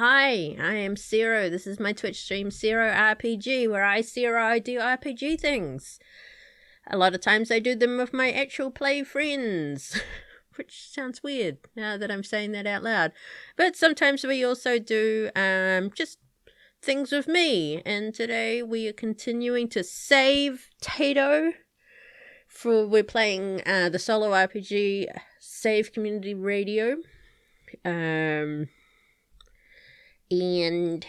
Hi, I am Sero. This is my Twitch stream, seroRPG, where I do RPG things. A lot of times I do them with my actual play friends, which sounds weird now that I'm saying that out loud. But sometimes we also do just things with me. And today we are continuing to save TATO. We're playing the solo RPG Save Community Radio. And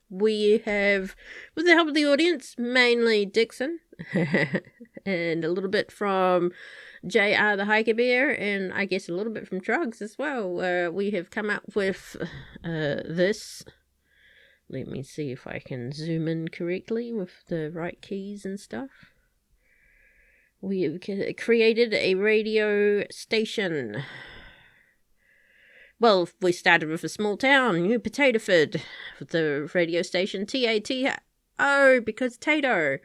we have, with the help of the audience, mainly Dixon, and a little bit from JR the Hiker Bear, and I guess a little bit from Drugs as well. We have come up with this. Let me see if I can zoom in correctly with the right keys and stuff. We have created a radio station. Well, we started with a small town, New Potatoford, with the radio station TATO, because Tato.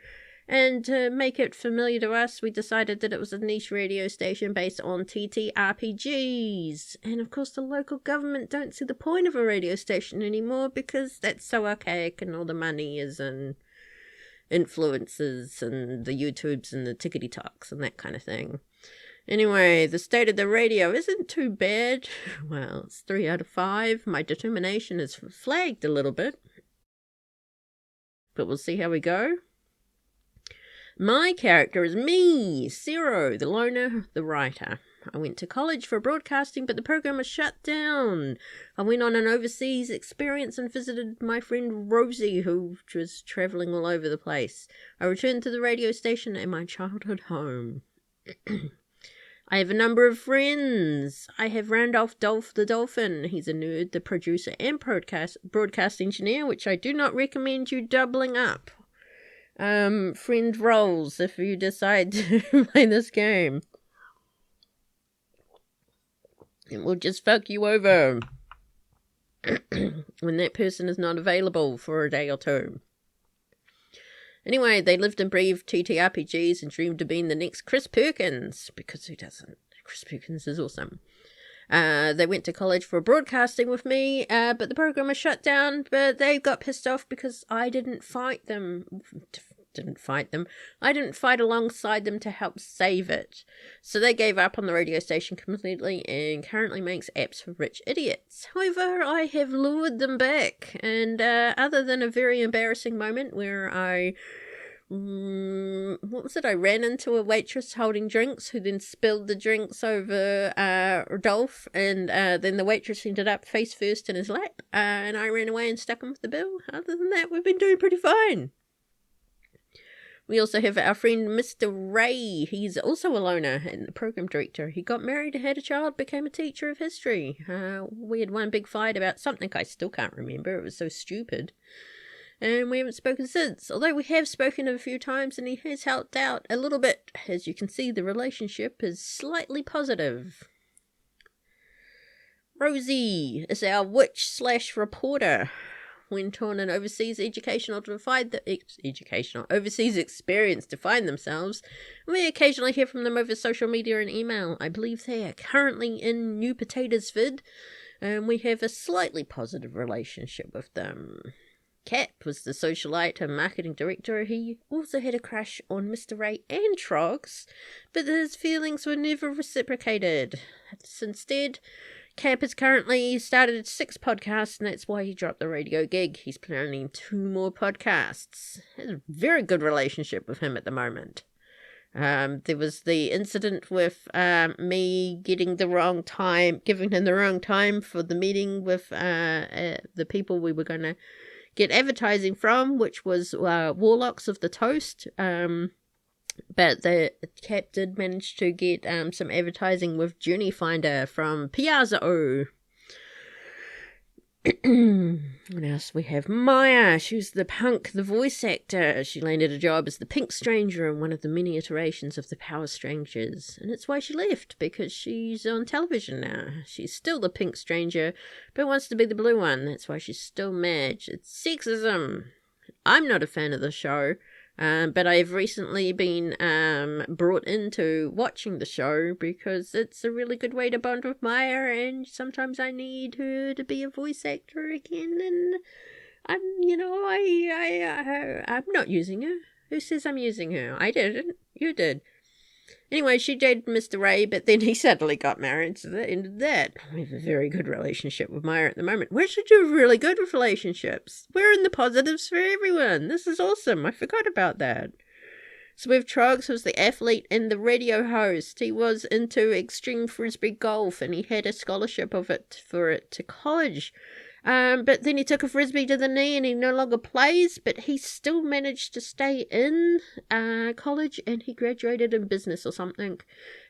And to make it familiar to us, we decided that it was a niche radio station based on TTRPGs. And of course, the local government don't see the point of a radio station anymore because that's so archaic and all the money is in influencers and the YouTubes and the tickety-talks and that kind of thing. Anyway, the state of the radio isn't too bad. Well, it's 3 out of 5. My determination is flagged a little bit. But we'll see how we go. My character is me, Sero, the loner, the writer. I went to college for broadcasting, but the program was shut down. I went on an overseas experience and visited my friend Rosie, who was travelling all over the place. I returned to the radio station and my childhood home. I have a number of friends. I have Randolph Dolph the Dolphin. He's a nerd, the producer, and broadcast engineer, which I do not recommend you doubling up. Friend roles if you decide to play this game. It will just fuck you over when that person is not available for a day or two. Anyway, they lived and breathed TTRPGs and dreamed of being the next Chris Perkins, because who doesn't? Chris Perkins is awesome. They went to college for broadcasting with me, but the program was shut down, but they got pissed off because I didn't fight them. I didn't fight alongside them to help save it. So they gave up on the radio station completely and currently makes apps for rich idiots. However, I have lured them back, and other than a very embarrassing moment where I ran into a waitress holding drinks who then spilled the drinks over Rodolphe, and then the waitress ended up face first in his lap, and I ran away and stuck him with the bill. Other than that, we've been doing pretty fine. We also have our friend Mr. Ray. He's also a loner and the program director. He got married, had a child, became a teacher of history. We had one big fight about something I still can't remember. It was so stupid. And we haven't spoken since. Although we have spoken a few times and he has helped out a little bit. As you can see, the relationship is slightly positive. Rosie is our witch/reporter. Went on an overseas overseas experience to find themselves. We occasionally hear from them over social media and email. I believe they are currently in New Potatosford, and we have a slightly positive relationship with them. Cat was the socialite and marketing director. He also had a crush on Mr. Ray and Trogs, but his feelings were never reciprocated. Instead, Cap has currently started 6 podcasts, and that's why he dropped the radio gig. He's planning 2 more podcasts. Has a very good relationship with him at the moment. There was the incident with me giving him the wrong time for the meeting with the people we were going to get advertising from, which was Warlocks of the Toast. But the Cap did manage to get some advertising with Journey Finder from Piazza O. What else? We have Maya. She's the voice actor. She landed a job as the Pink Stranger in one of the many iterations of the Power Strangers. And it's why she left, because she's on television now. She's still the Pink Stranger, but wants to be the blue one. That's why she's still mad. It's sexism. I'm not a fan of the show. But I've recently been brought into watching the show because it's a really good way to bond with Maya, and sometimes I need her to be a voice actor again, and I'm not using her. Who says I'm using her? I didn't. You did. Anyway, she dated Mr. Ray, but then he suddenly got married, so that ended that. We have a very good relationship with Maya at the moment. We should do really good with relationships. We're in the positives for everyone. This is awesome. I forgot about that. So we have Trogs, who's the athlete and the radio host. He was into extreme frisbee golf, and he had a scholarship for it to college. But then he took a frisbee to the knee and he no longer plays, but he still managed to stay in college, and he graduated in business or something.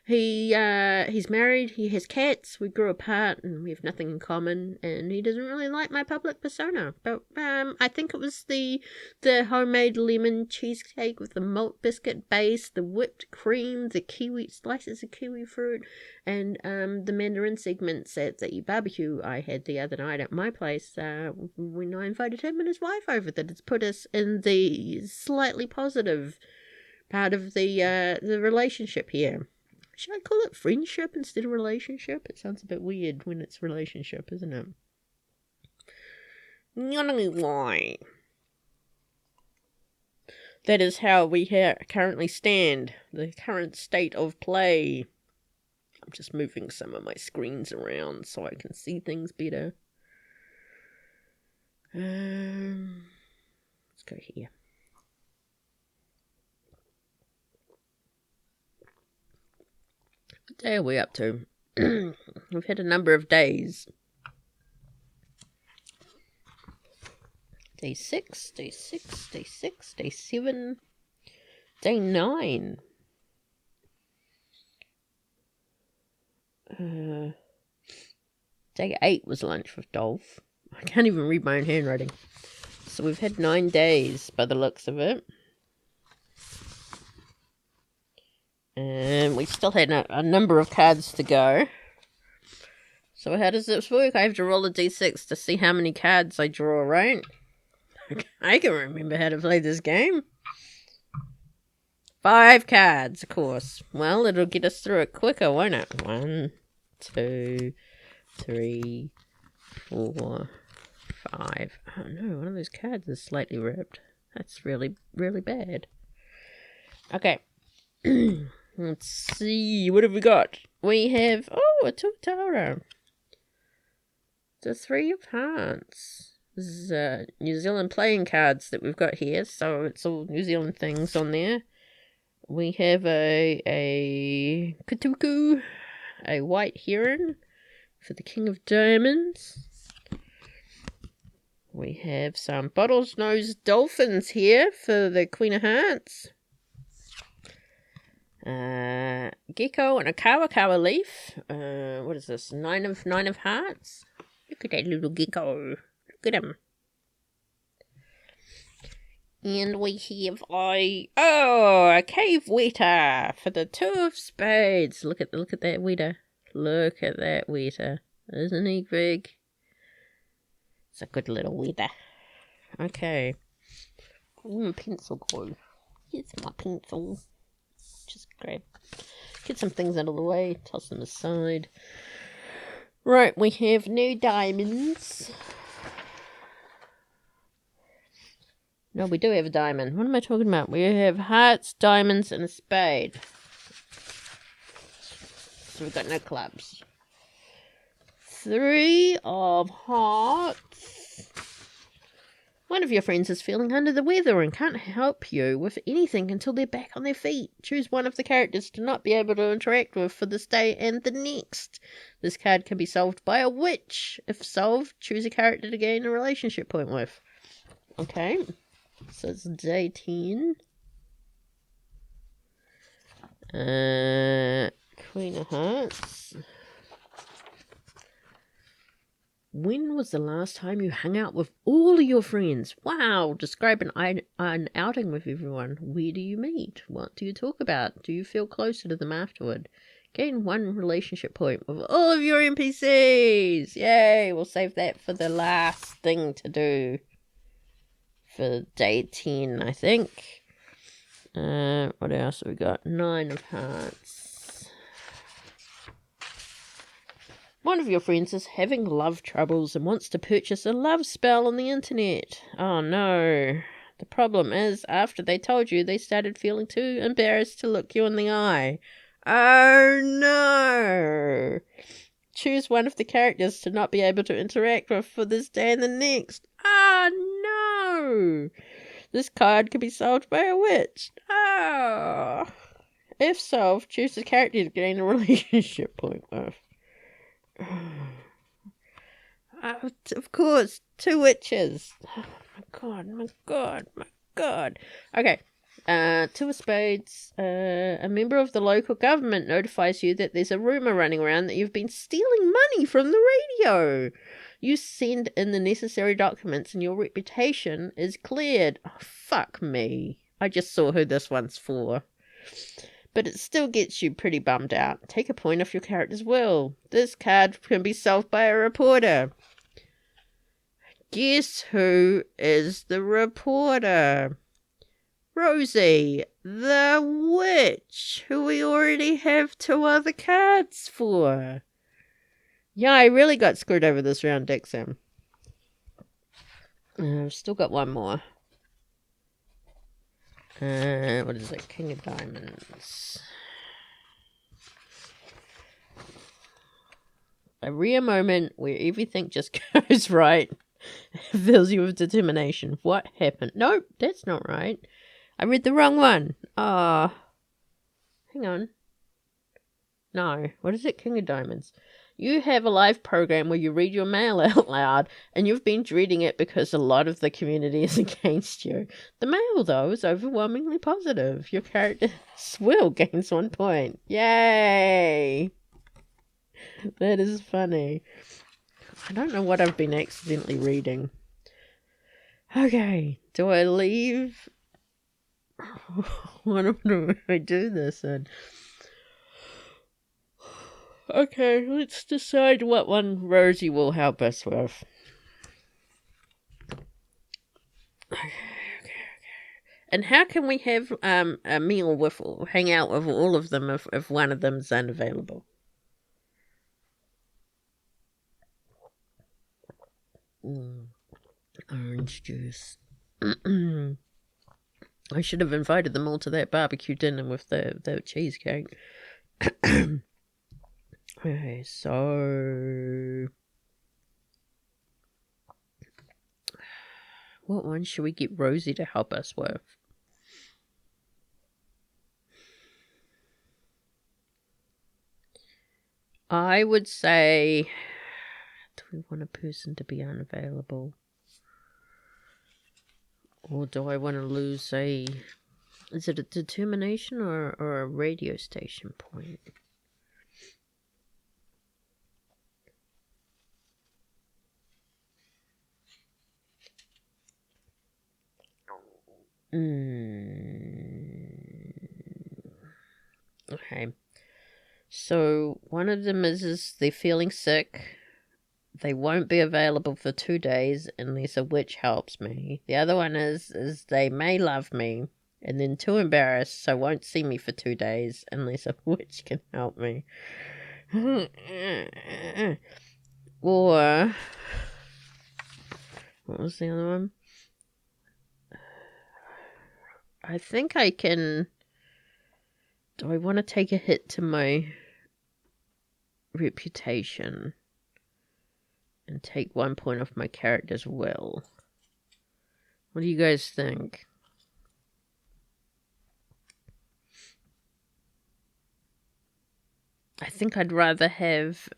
He's married, he has cats, we grew apart and we have nothing in common, and he doesn't really like my public persona. But I think it was the homemade lemon cheesecake with the malt biscuit base, the whipped cream, the kiwi slices of kiwi fruit, and the mandarin segments at the barbecue I had the other night at my place when I invited him and his wife over, that it's put us in the slightly positive part of the relationship here. Should I call it friendship instead of relationship? It sounds a bit weird when it's relationship, isn't it? Anyway, that is how we currently stand. The current state of play. I'm just moving some of my screens around so I can see things better. Let's go here. What day are we up to? We've had a number of days. Day 6, day 6, day 6, day 7, day 9. Day 8 was lunch with Dolph. I can't even read my own handwriting. So we've had 9 days by the looks of it. And we still had a number of cards to go. So how does this work? I have to roll a d6 to see how many cards I draw, right? I can remember how to play this game. 5 cards, of course. Well, it'll get us through it quicker, won't it? 1, 2, 3, 4, 5. Oh no, one of those cards is slightly ripped. That's really, really bad. Okay. Let's see. What have we got? We have, a Totoro. The 3 of Hearts. This is New Zealand playing cards that we've got here, so it's all New Zealand things on there. We have a Katuku, a White Heron for the King of Diamonds. We have some bottles-nosed dolphins here for the Queen of Hearts. Gecko and a Kawakawa leaf. What is this? 9 of Hearts. Look at that little gecko. Look at him. And we have a cave wetter for the 2 of spades. Look at that wetter. Look at that wetter. Isn't he big? It's a good little wetter. Okay. Pencil glue. Here's my pencil. Just get some things out of the way, toss them aside. Right, we have no diamonds. No, we do have a diamond. What am I talking about? We have hearts, diamonds, and a spade. So we've got no clubs. 3 of hearts. One of your friends is feeling under the weather and can't help you with anything until they're back on their feet. Choose one of the characters to not be able to interact with for this day and the next. This card can be solved by a witch. If solved, choose a character to gain a relationship point with. Okay, so it's day 10. Queen of Hearts. When was the last time you hung out with all of your friends? Wow, describe an outing with everyone. Where do you meet? What do you talk about? Do you feel closer to them afterward? Gain 1 relationship point with all of your NPCs. Yay, we'll save that for the last thing to do. For day 10, I think. What else have we got? 9 of Hearts. One of your friends is having love troubles and wants to purchase a love spell on the internet. Oh no. The problem is, after they told you, they started feeling too embarrassed to look you in the eye. Oh no. Choose one of the characters to not be able to interact with for this day and the next. Oh no. This card could be solved by a witch. Oh. If solved, choose the character to gain a relationship point with. Of course, 2 witches. Oh my god, my god, my god. Okay. 2 of Spades. A member of the local government notifies you that there's a rumor running around that you've been stealing money from the radio. You send in the necessary documents and your reputation is cleared. Oh, fuck me. I just saw who this one's for. But it still gets you pretty bummed out. Take a point off your character's will. This card can be solved by a reporter. Guess who is the reporter? Rosie, the witch, who we already have 2 other cards for. Yeah, I really got screwed over this round, Dixon. I've still got 1 more. What is it? King of Diamonds. A rare moment where everything just goes right. Fills you with determination. What happened? Nope, that's not right. I read the wrong one. Ah. Hang on. No. What is it? King of Diamonds. You have a live program where you read your mail out loud, and you've been dreading it because a lot of the community is against you. The mail, though, is overwhelmingly positive. Your character's will gains 1 point. Yay! That is funny. I don't know what I've been accidentally reading. Okay, do I leave? What do I do this in? Okay, let's decide what one Rosie will help us with. Okay. And how can we have a meal with, hang out with all of them if one of them is unavailable? Orange juice. I should have invited them all to that barbecue dinner with the cheesecake. Okay, so what one should we get Rosie to help us with? I would say, do we want a person to be unavailable? Or do I want to lose is it a determination or a radio station point? Okay. So one of them is they're feeling sick. They won't be available for 2 days unless a witch helps me. The other one is they may love me and then too embarrassed, so won't see me for 2 days unless a witch can help me. Or what was the other one? I think I can. Do I want to take a hit to my reputation and take 1 point off my character's will? What do you guys think? I think I'd rather have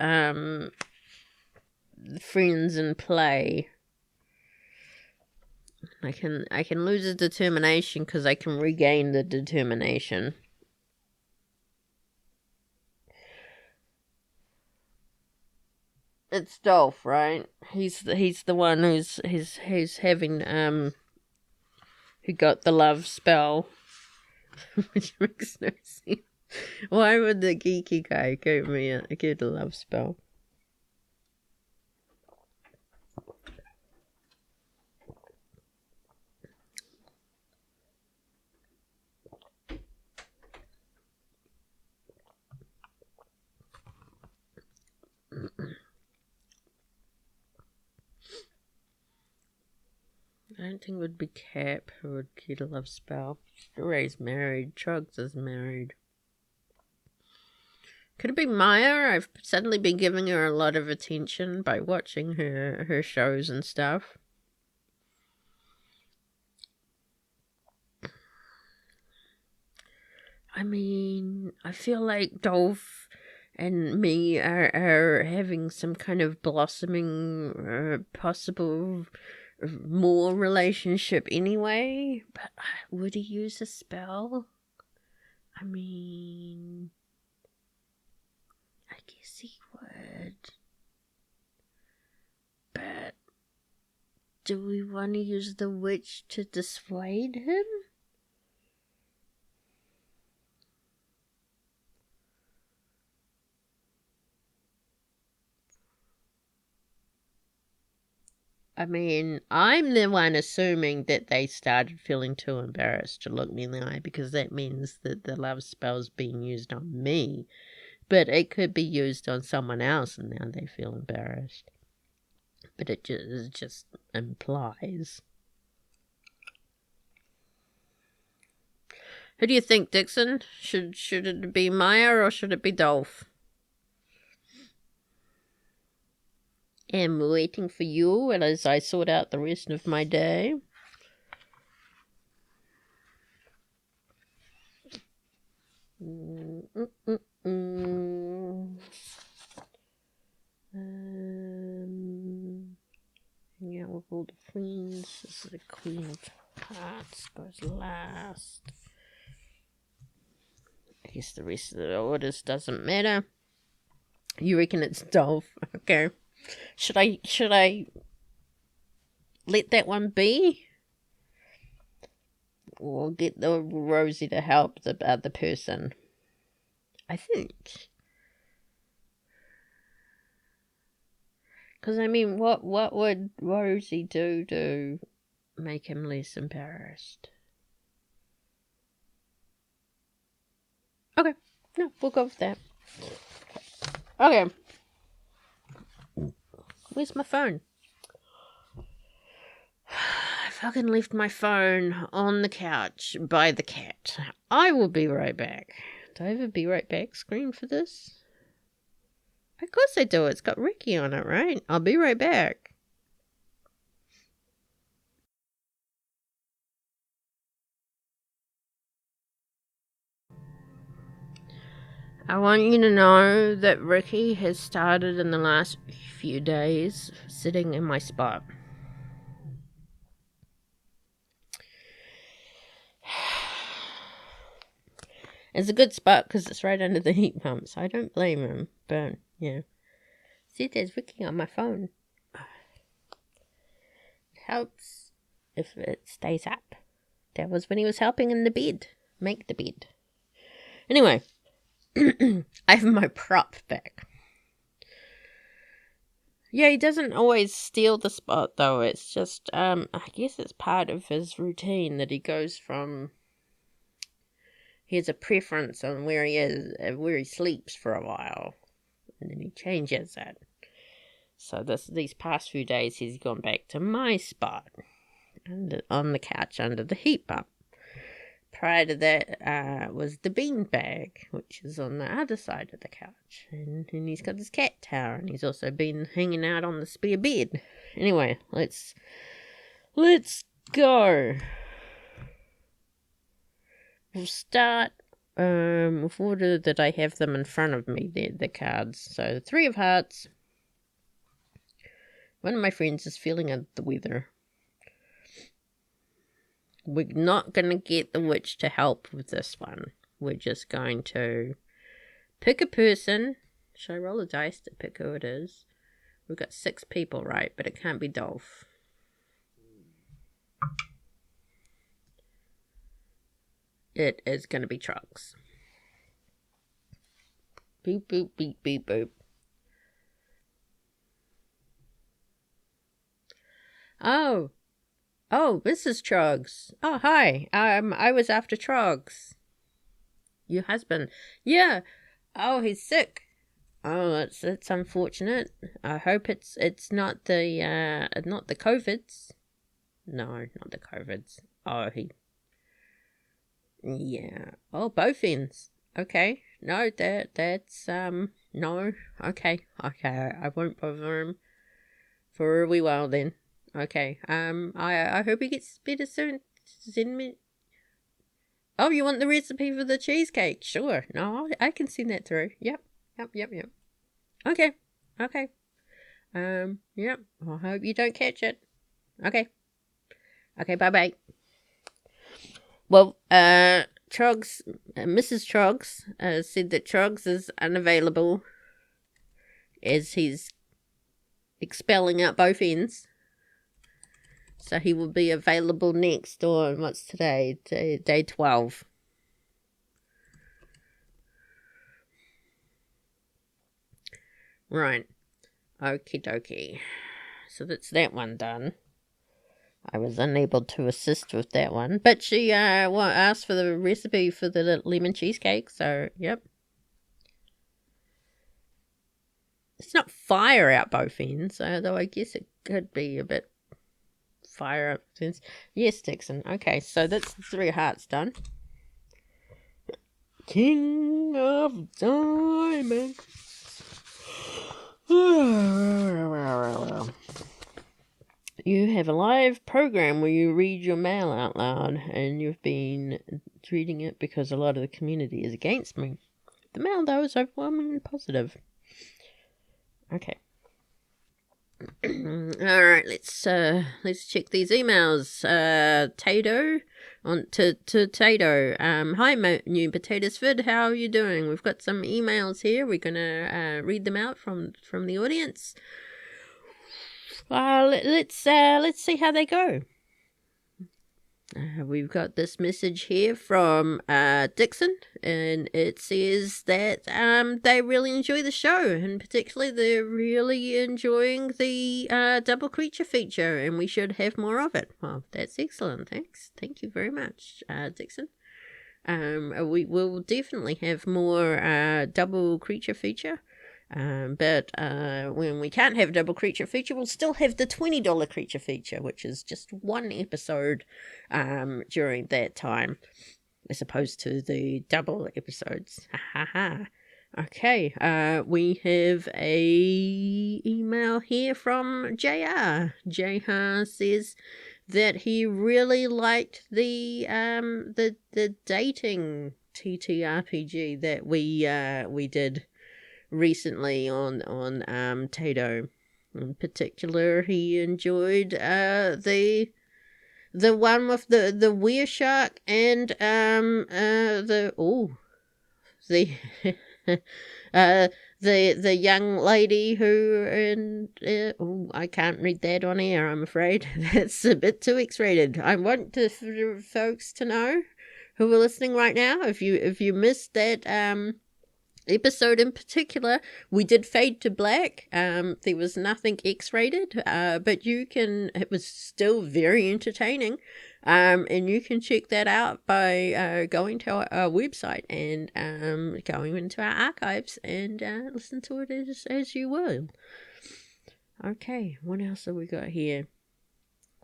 friends in play. I can lose a determination because I can regain the determination. It's Dolph, right? He's the one who's having who got the love spell, which makes no sense. Why would the geeky guy give the love spell? I don't think it would be Cap who would get a love spell. Ray's married. Chugs is married. Could it be Maya? I've suddenly been giving her a lot of attention by watching her shows and stuff. I mean, I feel like Dolph and me are having some kind of blossoming, possible more relationship anyway. But would he use a spell? I mean, I guess he would. But do we want to use the witch to dissuade him? I mean, I'm the one assuming that they started feeling too embarrassed to look me in the eye because that means that the love spell's being used on me. But it could be used on someone else and now they feel embarrassed. But it just implies. Who do you think, Dixon? Should it be Maya or should it be Dolph? I'm waiting for you as I sort out the rest of my day. Hang out with all the friends. This is the Queen of Hearts goes last. I guess the rest of the orders doesn't matter. You reckon it's Dolph? Okay. Should I let that one be? Or get the Rosie to help the other person? I think. Because, I mean, what would Rosie do to make him less embarrassed? Okay. No, we'll go with that. Okay. Where's my phone? I fucking left my phone on the couch by the cat. I will be right back. Do I have a be right back screen for this? Of course I do. It's got Ricky on it, right? I'll be right back. I want you to know that Ricky has started in the last few days sitting in my spot. It's a good spot because it's right under the heat pump, so I don't blame him. But, yeah. See, there's Ricky on my phone. It helps if it stays up. That was when he was helping in the bed. Make the bed. Anyway. I have my prop back. Yeah, he doesn't always steal the spot, though. It's just, I guess it's part of his routine that he goes from... He has a preference on where he is, where he sleeps for a while. And then he changes it. So these past few days, he's gone back to my spot. On the couch under the heat pump. Prior to that was the bean bag, which is on the other side of the couch. And he's got his cat tower, and he's also been hanging out on the spare bed. Anyway, let's go. We'll start with order that I have them in front of me, the cards. So, the Three of Hearts. One of my friends is feeling under the weather. We're not going to get the witch to help with this one. We're just going to pick a person. Should I roll a dice to pick who it is? We've got 6 people, right? But it can't be Dolph. It is going to be Trucks. Boop, boop, beep, beep, boop. Oh, this is Trogs. Oh, hi. I was after Trogs. Your husband. Yeah. Oh, he's sick. Oh, it's unfortunate. I hope it's not the COVIDs. No, not the COVIDs. Oh, yeah. Oh, both ends. Okay. No, that's, no. Okay. I won't bother him for a wee while then. Okay. I hope he gets better soon. Send me. Oh, you want the recipe for the cheesecake? Sure. No, I can send that through. Yep. Okay. Yep. I hope you don't catch it. Okay. Bye. Well, Trogs, Mrs. Trogs, said that Trogs is unavailable as he's expelling out both ends. So he will be available next on, what's today? Day 12. Right. Okie dokie. So that's that one done. I was unable to assist with that one. But she asked for the recipe for the lemon cheesecake, so yep. It's not fire out both ends, though I guess it could be a bit fire out both ends. Yes, Dixon. Okay, so that's 3 hearts done. King of Diamonds. You have a live program where you read your mail out loud, and you've been reading it because a lot of the community is against me. The mail, though, is overwhelmingly positive. Okay. All right, let's check these emails. TATO on to TATO. Hi, new potatoes fid. How are you doing? We've got some emails here. We're gonna read them out from the audience. Let's see how they go. We've got this message here from Dixon, and it says that they really enjoy the show, and particularly they're really enjoying the double creature feature, and we should have more of it. Well, that's excellent. Thank you very much, Dixon. We will definitely have more double creature feature. But when we can't have double creature feature, we'll still have the $20 creature feature, which is just one episode during that time, as opposed to the double episodes. Okay, we have a email here from JR. JR says that he really liked the dating TTRPG that we did recently on TATO. In particular, he enjoyed the one with the weir shark and the the young lady who and I can't read that on air, I'm afraid. That's a bit too X-rated. I want for folks to know who are listening right now, if you missed that episode in particular, we did fade to black. There was nothing X-rated, but it was still very entertaining. And you can check that out by going to our website and going into our archives and listen to it as you will. Okay, what else have we got here?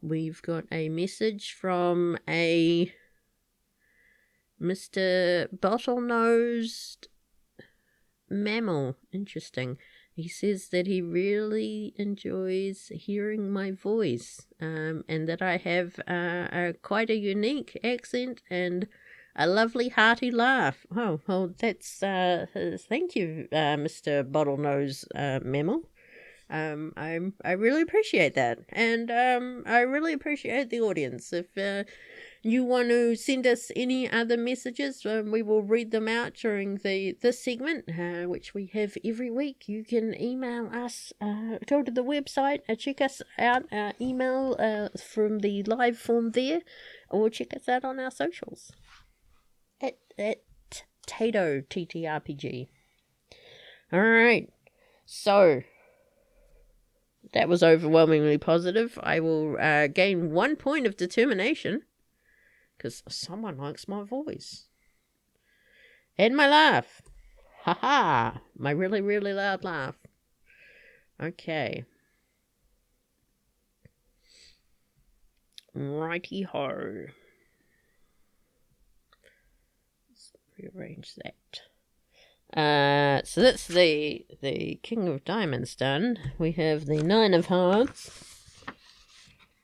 We've got a message from a Mr. Bottlenosed Mammal. Interesting. He says that he really enjoys hearing my voice, and that I have quite a unique accent and a lovely hearty laugh. Oh, well, that's thank you, Mr. Bottlenose Mammal. I really appreciate that, and I really appreciate the audience. If you want to send us any other messages, we will read them out during this segment, which we have every week. You can email us, go to the website, check us out, email from the live form there, or check us out on our socials at TATO TTRPG. All right, so that was overwhelmingly positive. I will gain 1 point of determination because someone likes my voice and my laugh. Ha! My really, really loud laugh. Okay. Righty ho. Let's rearrange that. So that's the King of Diamonds done. We have the Nine of Hearts.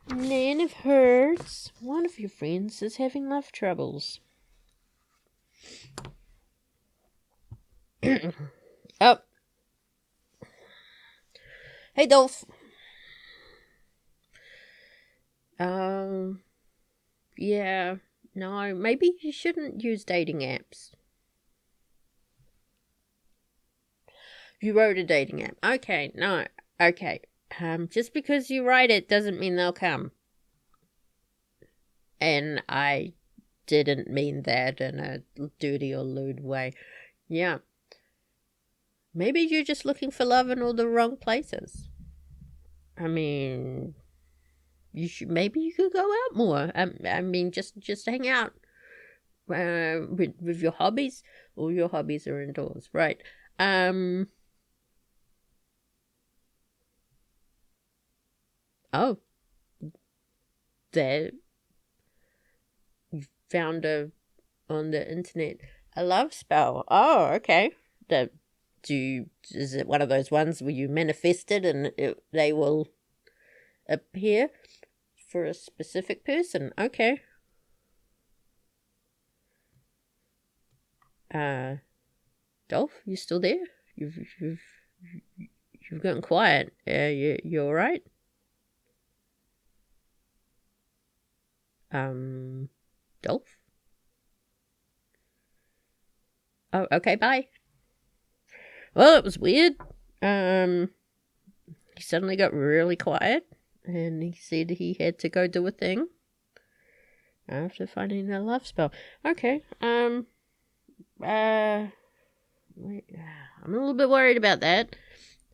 Nine of Hearts. One of your friends is having love troubles. Oh. Hey, Dolph. Yeah. No, maybe you shouldn't use dating apps. You wrote a dating app. Okay, no. Okay. Just because you write it doesn't mean they'll come. And I didn't mean that in a dirty or lewd way. Yeah. Maybe you're just looking for love in all the wrong places. I mean, maybe you could go out more. I mean, just hang out with your hobbies. All your hobbies are indoors, right? Oh, there you found on the internet a love spell. Oh, okay. Is it one of those ones where you manifested and they will appear for a specific person? Okay. Dolph, you still there? You've gotten quiet. You all right? Dolph? Oh, okay, bye. Well, it was weird. He suddenly got really quiet, and he said he had to go do a thing after finding a love spell. Okay, wait, I'm a little bit worried about that.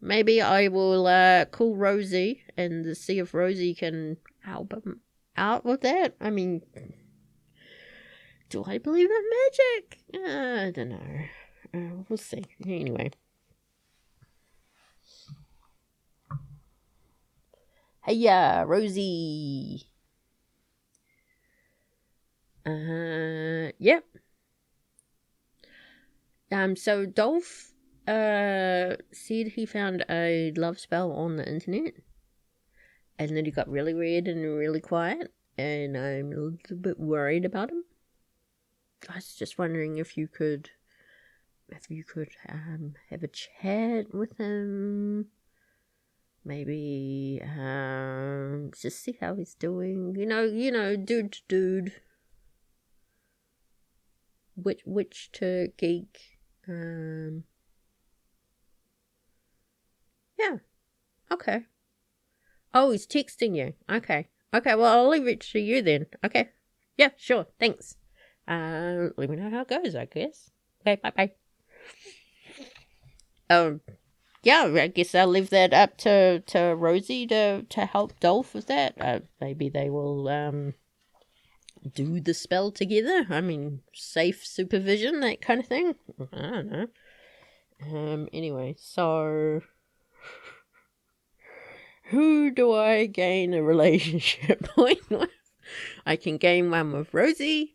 Maybe I will call Rosie and see if Rosie can help him out with that. I mean, do I believe in magic? I don't know. We'll see. Anyway. Hey, Rosie. Yep. So Dolph, said he found a love spell on the internet, and then he got really weird and really quiet, and I'm a little bit worried about him. I was just wondering if you could have a chat with him. Maybe just see how he's doing. You know, dude to dude. Witch to geek. Yeah. Okay. Oh, he's texting you. Okay. Okay, well, I'll leave it to you then. Okay. Yeah, sure. Thanks. Let me know how it goes, I guess. Okay, bye-bye. Yeah, I guess I'll leave that up to Rosie to help Dolph with that. Maybe they will do the spell together. I mean, safe supervision, that kind of thing. I don't know. Anyway, so who do I gain a relationship point with? I can gain one with Rosie,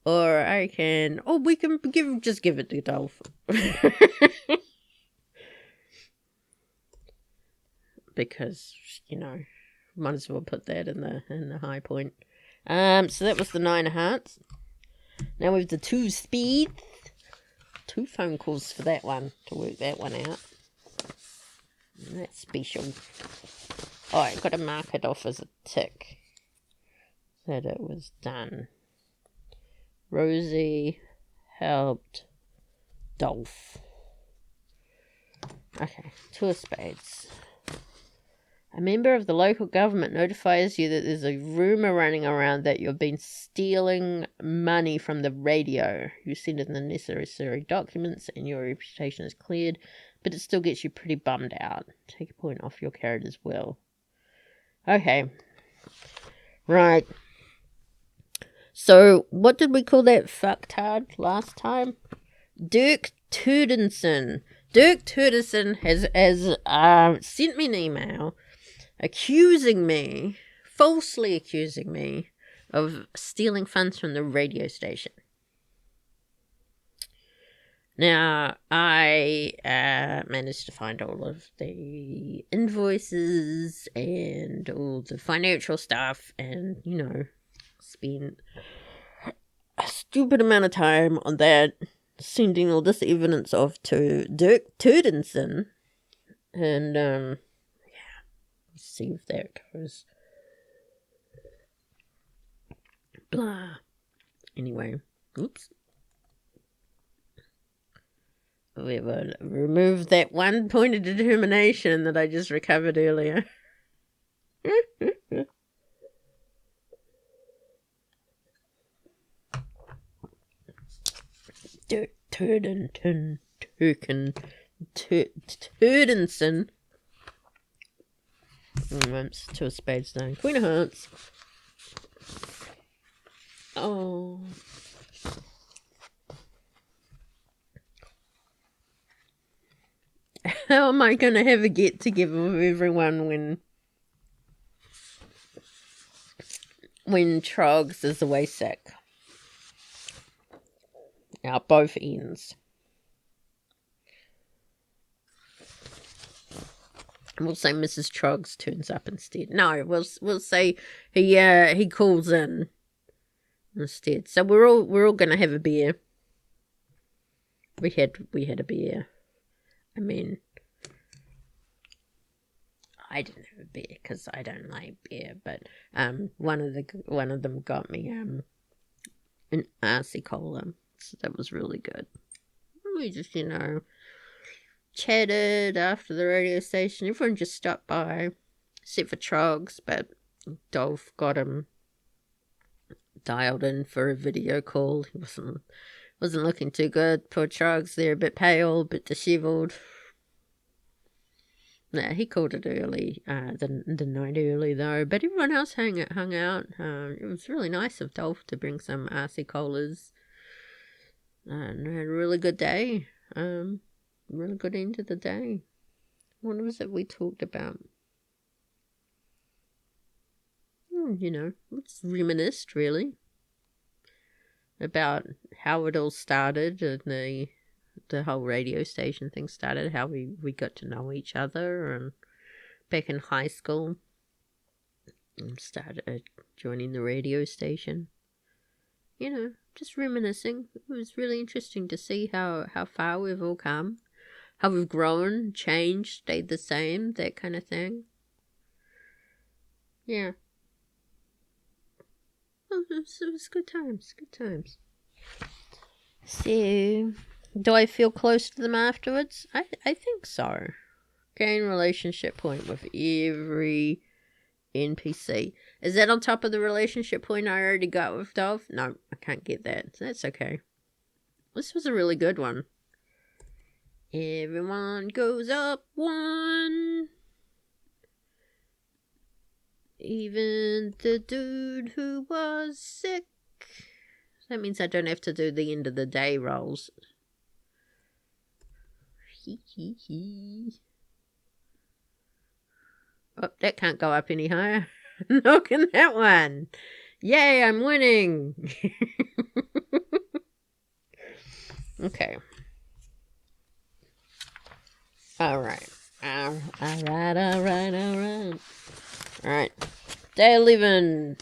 or I can. Oh, we can just give it to Dolph. Because, might as well put that in the high point. So that was the 9 of Hearts. Now we have the 2 Speed. 2 phone calls for that one to work that one out. And that's special. Oh, I got to mark it off as a tick that it was done. Rosie helped Dolph. Okay, 2 of Spades. A member of the local government notifies you that there's a rumour running around that you've been stealing money from the radio. You send in the necessary documents and your reputation is cleared, but it still gets you pretty bummed out. Take a point off your character's will. Okay. Right. So, what did we call that fucktard last time? Dirk Turdenson. Dirk Turdenson has sent me an email accusing me falsely accusing me of stealing funds from the radio station. Now, I managed to find all of the invoices and all the financial stuff and, spent a stupid amount of time on that, sending all this evidence off to Dirk Turdenson. And, let's see if that goes. Blah. Anyway, oops. We will remove that one point of determination that I just recovered earlier. Turdenson. Once to a spades down. Queen of Hearts. Oh. How am I going to have a get-together with everyone when Trogs is away sick? Now, both ends. We'll say Mrs. Trogs turns up instead. No, we'll say he calls in instead. So we're all going to have a beer. We had a beer. I mean, I didn't have a beer because I don't like beer, but one of them got me an RC cola, so that was really good. We just chatted after the radio station. Everyone just stopped by, except for Trogs, but Dolph got him dialed in for a video call. He wasn't looking too good. Poor Trogs, they're a bit pale, a bit dishevelled. Yeah, he called it early, the night early though, but everyone else hung out. It was really nice of Dolph to bring some RC colas, and had a really good day. Really good end of the day. What was it we talked about? Let's reminisce really about how it all started and the whole radio station thing started, how we got to know each other, and back in high school and started joining the radio station. Just reminiscing. It was really interesting to see how far we've all come, how we've grown, changed, stayed the same, that kind of thing. Yeah. Oh, it was good times, So, do I feel close to them afterwards? I think so. Gain relationship point with every NPC. Is that on top of the relationship point I already got with Dolph? No, I can't get that. That's okay. This was a really good one. Everyone goes up one. Even the dude who was sick. That means I don't have to do the end of the day rolls. Oh, that can't go up any higher. Look at that one. Yay, I'm winning. Okay. Alright. Alright. Day 11.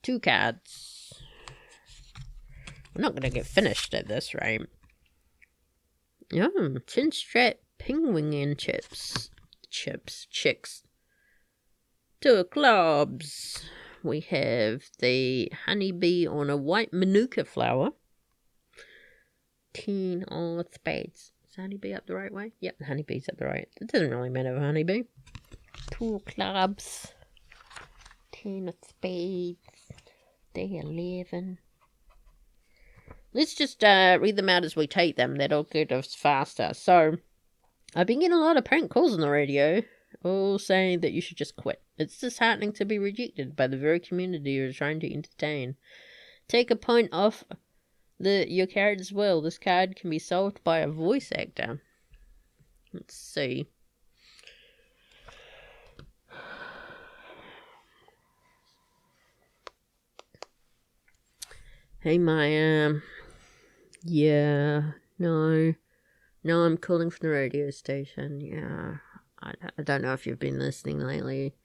2 cards. I'm not going to get finished at this rate. Chin strap penguin and chicks. 2 of clubs. We have the honeybee on a white manuka flower. 10 of spades. Is honeybee up the right way? Yep, the honeybee's up the right. It doesn't really matter with honeybee. 2 clubs. 10 of spades. Day 11. Let's just read them out as we take them. That'll get us faster. So, I've been getting a lot of prank calls on the radio, all saying that you should just quit. It's disheartening to be rejected by the very community you're trying to entertain. Take a point off your card as well. This card can be solved by a voice actor. Let's see. Hey, Maya. Yeah, no, I'm calling from the radio station. Yeah, I don't know if you've been listening lately.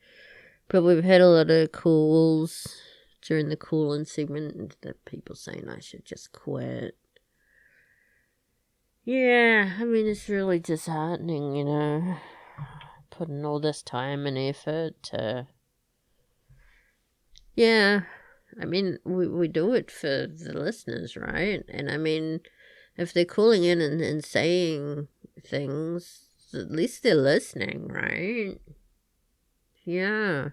But we've had a lot of calls during the call-in segment that people saying I should just quit. Yeah, I mean, it's really disheartening, you know, putting all this time and effort to... Yeah, I mean, we do it for the listeners, right? And I mean, if they're calling in and saying things, at least they're listening, right? Yeah.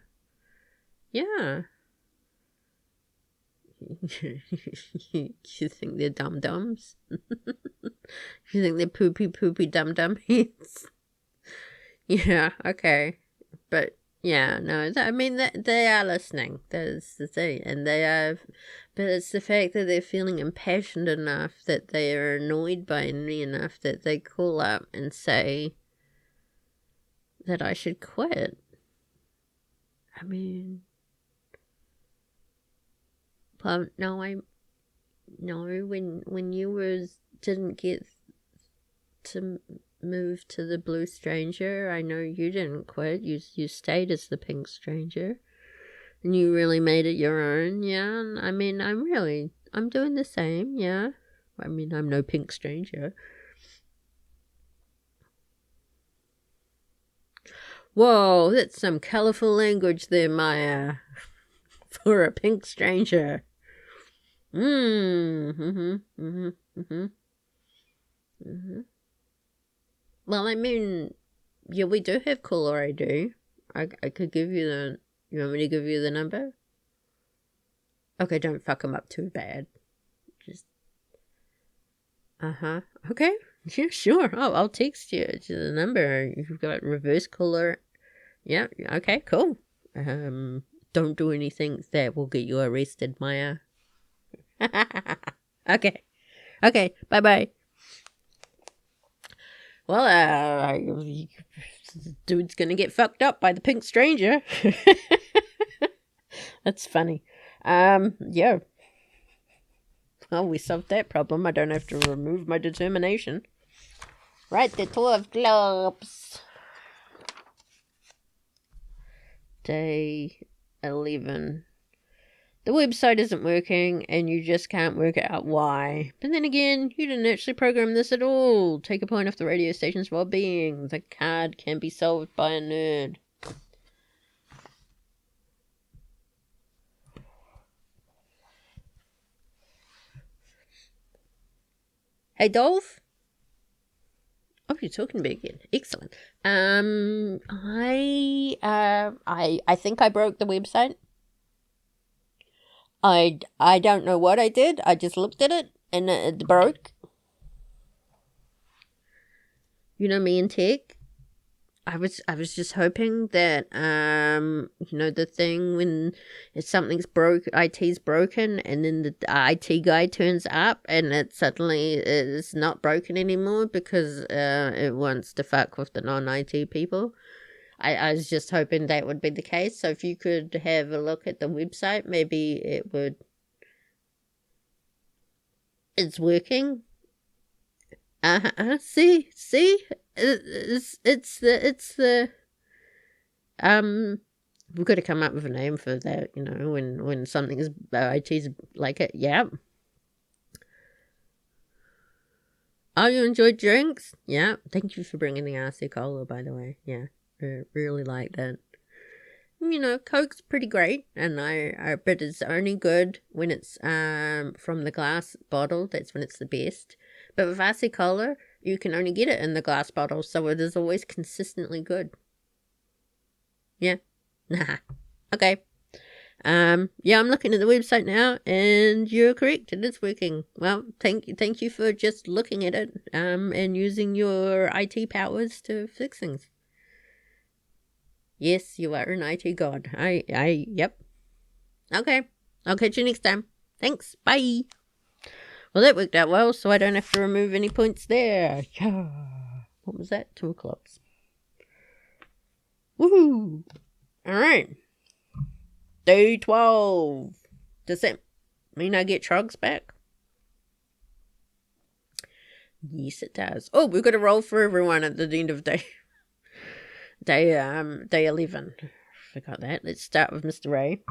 Yeah. You think they're dum-dums? You think they're poopy dum-dum heads? Yeah, okay. But, yeah, no, I mean, they are listening. That's the thing. And they are... But it's the fact that they're feeling impassioned enough, that they are annoyed by me enough, that they call up and say that I should quit. I mean... Well, no, when you didn't get to move to the Blue Stranger, I know you didn't quit. You stayed as the Pink Stranger, and you really made it your own. Yeah, and I mean, I'm doing the same. Yeah, I mean, I'm no Pink Stranger. Whoa, that's some colorful language there, Maya, for a Pink Stranger. Well, I mean, yeah, we do have caller ID. I could give you the... You want me to give you the number? Okay, don't fuck them up too bad. Just... Uh-huh. Okay. Yeah, sure. Oh, I'll text you to the number. You've got reverse caller. Yeah, okay, cool. Don't do anything that will get you arrested, Maya. Okay. Okay, bye-bye. Well, dude's gonna get fucked up by the Pink Stranger. That's funny. Yeah. Well, we solved that problem. I don't have to remove my determination. Right, the 12 globes. Day 11. The website isn't working, and you just can't work out why. But then again, you didn't actually program this at all. Take a point off the radio station's well-being. The card can be solved by a nerd. Hey, Dolph? Oh, you're talking to me again. Excellent. I think I broke the website. I don't know what I did. I just looked at it and it broke. You know me and tech. I was just hoping that the thing when if something's broke, IT's broken, and then the IT guy turns up and it suddenly is not broken anymore because it wants to fuck with the non-IT people. I was just hoping that would be the case. So if you could have a look at the website, maybe it would. It's working. See, it's the we've got to come up with a name for that. You know, when something is IT's like it. Yeah. Oh, you enjoyed drinks? Yeah. Thank you for bringing the RC Cola, by the way. Yeah, I really like that. You know, Coke's pretty great, and but it's only good when it's from the glass bottle. That's when it's the best. But with RC Cola, you can only get it in the glass bottle, so it is always consistently good. Yeah. Okay. Yeah, I'm looking at the website now, and you're correct. It is working. Well, thank you for just looking at it, and using your IT powers to fix things. Yes, you are an IT god. Yep. Okay. I'll catch you next time. Thanks. Bye. Well, that worked out well, so I don't have to remove any points there. Yeah. What was that? 2 o'clock. Woohoo! All right. Day 12. mean I get Trogs back? Yes, it does. Oh, we've got to roll for everyone at the end of day 11. Forgot that. Let's start with Mr. Ray.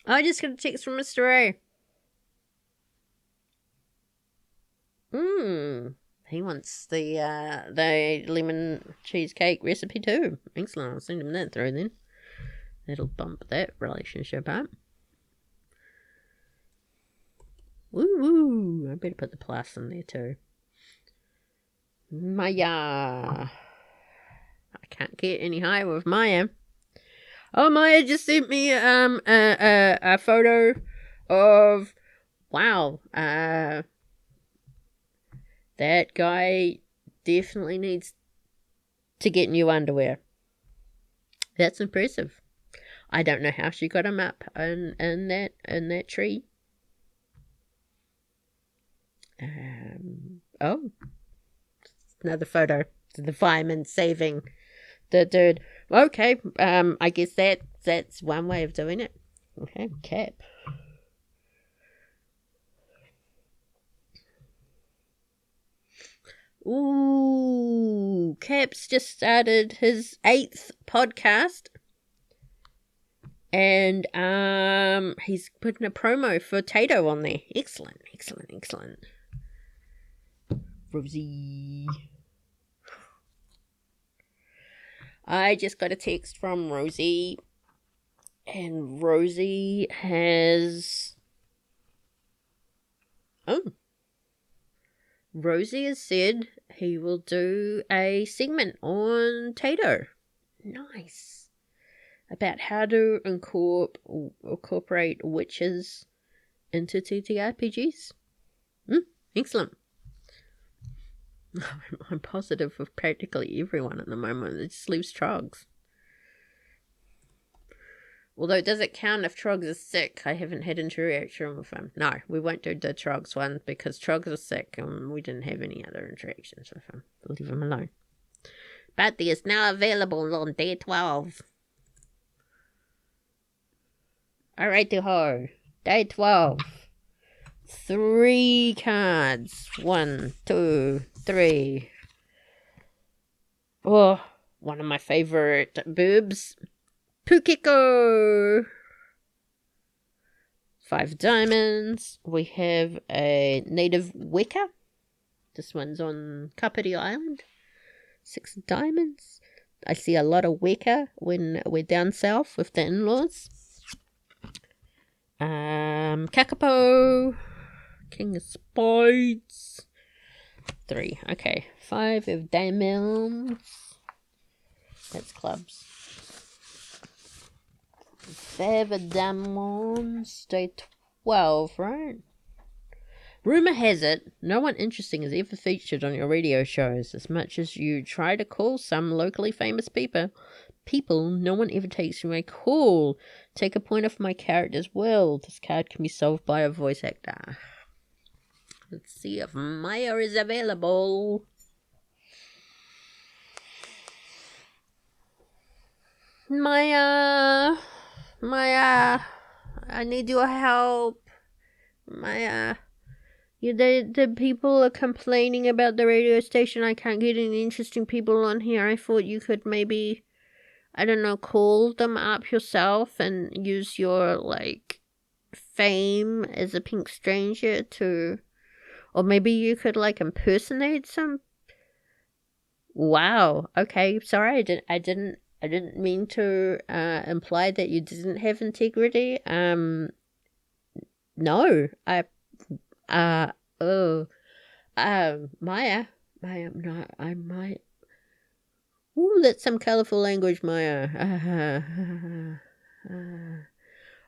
I just got a text from Mr. Ray. He wants the lemon cheesecake recipe too. Excellent. I'll send him that through then. That'll bump that relationship up. Woo! I better put the plus in there too. Maya. I can't get any higher with Maya. Oh, Maya just sent me a photo of, wow, that guy definitely needs to get new underwear. That's impressive. I don't know how she got him up in that tree. Oh, another photo. The fireman saving the dude. Okay, I guess that's one way of doing it. Okay, Cap. Ooh, Cap's just started his 8th podcast. And he's putting a promo for TATO on there. Excellent. Rosie. I just got a text from Rosie. And Rosie has... Rosie has said he will do a segment on TATO. Nice. About how to incorporate witches into TTRPGs. Excellent. I'm positive with practically everyone at the moment. It just leaves Trogs. Although, does it count if Trogs is sick? I haven't had interaction with him. No, we won't do the Trogs one because Trogs is sick and we didn't have any other interactions with him. Leave him alone. But he is now available on day 12. Alrighty ho. Day 12. 3 cards. 1, 2, 3. Oh, one of my favorite boobs. Pukiko. 5 diamonds. We have a native Weka. This one's on Kapiti Island. 6 diamonds. I see a lot of Weka when we're down south with the in-laws. Kakapo. King of Spades. 3. Okay. 5 of diamonds. That's clubs. 5 of diamonds. Day 12, right? Rumor has it, no one interesting is ever featured on your radio shows. As much as you try to call some locally famous people, no one ever takes my call. Take a point off my character's will. This card can be solved by a voice actor. Let's see if Maya is available. Maya, I need your help. Maya, the people are complaining about the radio station. I can't get any interesting people on here. I thought you could maybe, I don't know, call them up yourself and use your, fame as a pink stranger to, or maybe you could, impersonate some. Wow. Okay. Sorry, I didn't mean to imply that you didn't have integrity. No. Maya, no, I might. Ooh, that's some colorful language, Maya.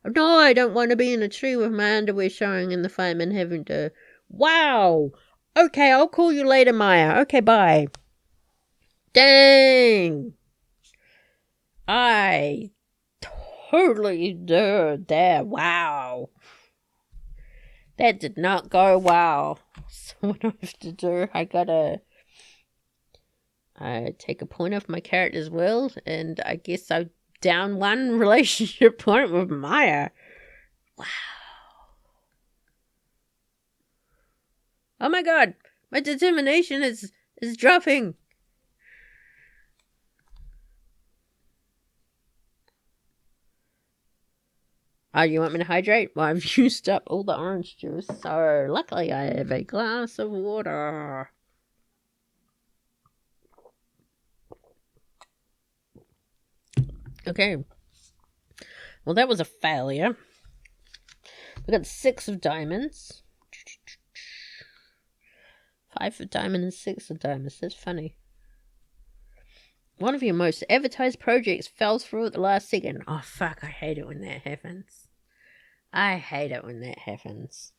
No, I don't want to be in a tree with my underwear showing and the fireman having to. Wow. Okay, I'll call you later, Maya. Okay, bye. Dang. I totally did that. Wow. That did not go well. So what do I have to do? I gotta I take a point off my character's will, and I guess I down one relationship point with Maya. Wow. Oh my god, my determination is dropping. Oh, you want me to hydrate? Well, I've used up all the orange juice, so luckily I have a glass of water. Okay. Well, that was a failure. We got 6 of diamonds. 5 of diamonds and 6 of diamonds. That's funny. One of your most advertised projects fell through at the last second. Oh, fuck. I hate it when that happens. I hate it when that happens.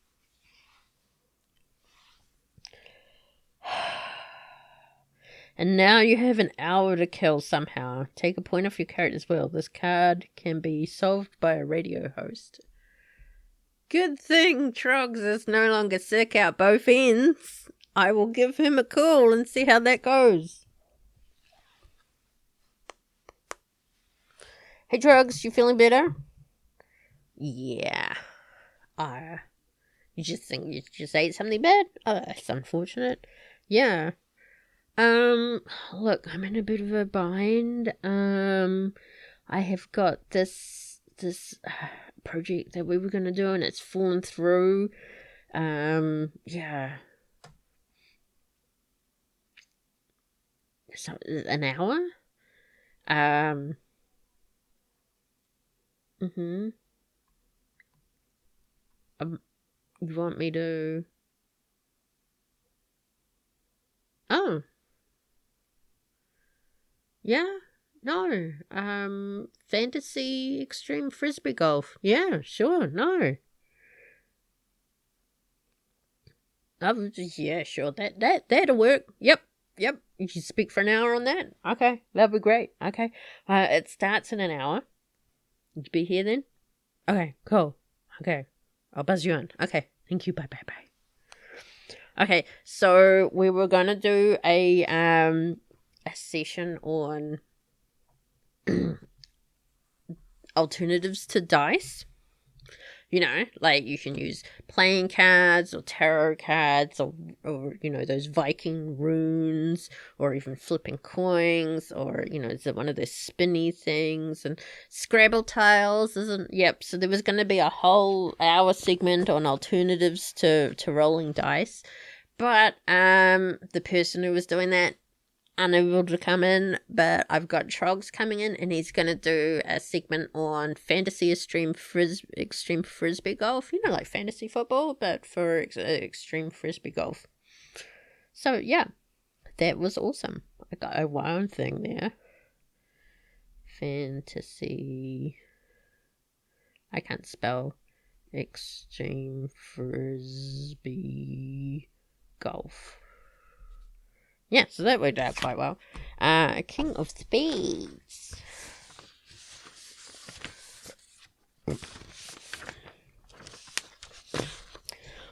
And now you have an hour to kill somehow. Take a point off your character's will. This card can be solved by a radio host. Good thing Trogs is no longer sick out both ends. I will give him a call and see how that goes. Hey Trogs, you feeling better? Yeah. You just think you just ate something bad? Oh, that's unfortunate. Yeah. Look, I'm in a bit of a bind. I have got this project that we were gonna do, and it's fallen through. Yeah. So an hour. You want me to? Oh. Yeah. No. Fantasy extreme frisbee golf. Yeah. Sure. No. Yeah. Sure. That'll work. Yep. You can speak for an hour on that. Okay. That'd be great. Okay. It starts in an hour. You be here then? Okay. Cool. Okay. I'll buzz you in. Okay. Thank you. Bye. Okay, so we were gonna do a session on alternatives to dice. You know, like you can use playing cards or tarot cards or you know, those Viking runes or even flipping coins or, you know, is it one of those spinny things and Scrabble tiles, isn't? Yep, so there was going to be a whole hour segment on alternatives to rolling dice. But the person who was doing that unable to come in, but I've got Trogs coming in, and he's going to do a segment on fantasy extreme frisbee golf. You know, like fantasy football, but for extreme frisbee golf. So yeah, that was awesome. I got a wild thing there. Fantasy. I can't spell extreme frisbee golf. Yeah, so that worked out quite well. King of Spades.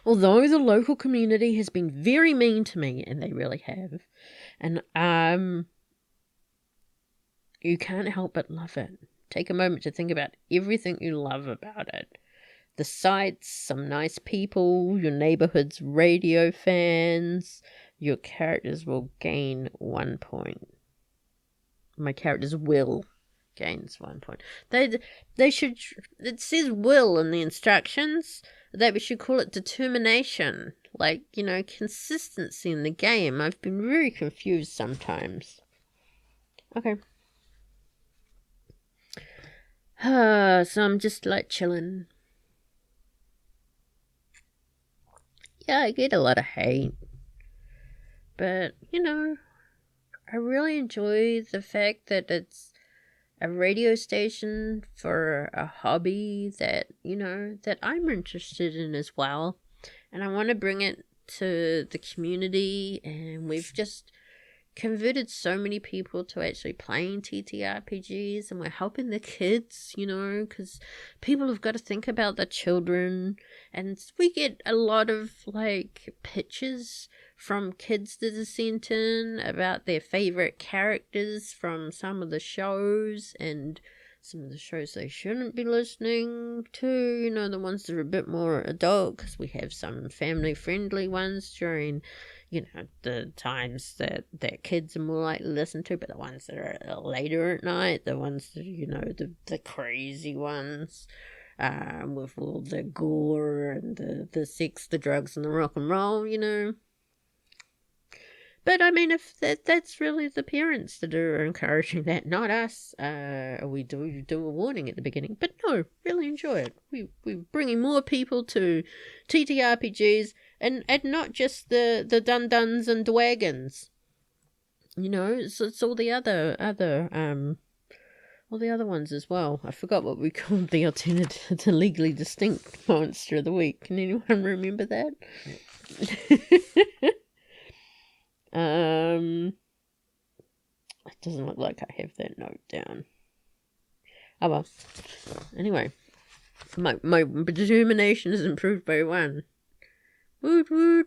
Although the local community has been very mean to me, and they really have, and you can't help but love it. Take a moment to think about everything you love about it. The sights, some nice people, your neighborhood's radio fans. Your characters will gain 1 point. My characters will gains 1 point. They should. It says will in the instructions. That we should call it determination. Like, you know, consistency in the game. I've been very confused sometimes. Okay. So I'm just like chilling. Yeah, I get a lot of hate. But, you know, I really enjoy the fact that it's a radio station for a hobby that, you know, that I'm interested in as well. And I want to bring it to the community, and we've just converted so many people to actually playing TTRPGs, and we're helping the kids, you know, because people have got to think about the children, and we get a lot of like pitches from kids that are sent in about their favourite characters from some of the shows and some of the shows they shouldn't be listening to, you know, the ones that are a bit more adult, because we have some family-friendly ones during, you know, the times that kids are more likely to listen to, but the ones that are later at night, the ones that, you know, the crazy ones, with all the gore and the sex, the drugs, and the rock and roll, you know. But I mean, if that's really the parents that are encouraging that, not us. We do a warning at the beginning, but no, really enjoy it. We're bringing more people to TTRPGs, and not just the dun-duns and dwagons. You know, it's all the other all the other ones as well. I forgot what we called the alternative to legally distinct monster of the week. Can anyone remember that? It doesn't look like I have that note down. Oh well. Anyway, my determination is improved by 1. Woot woot.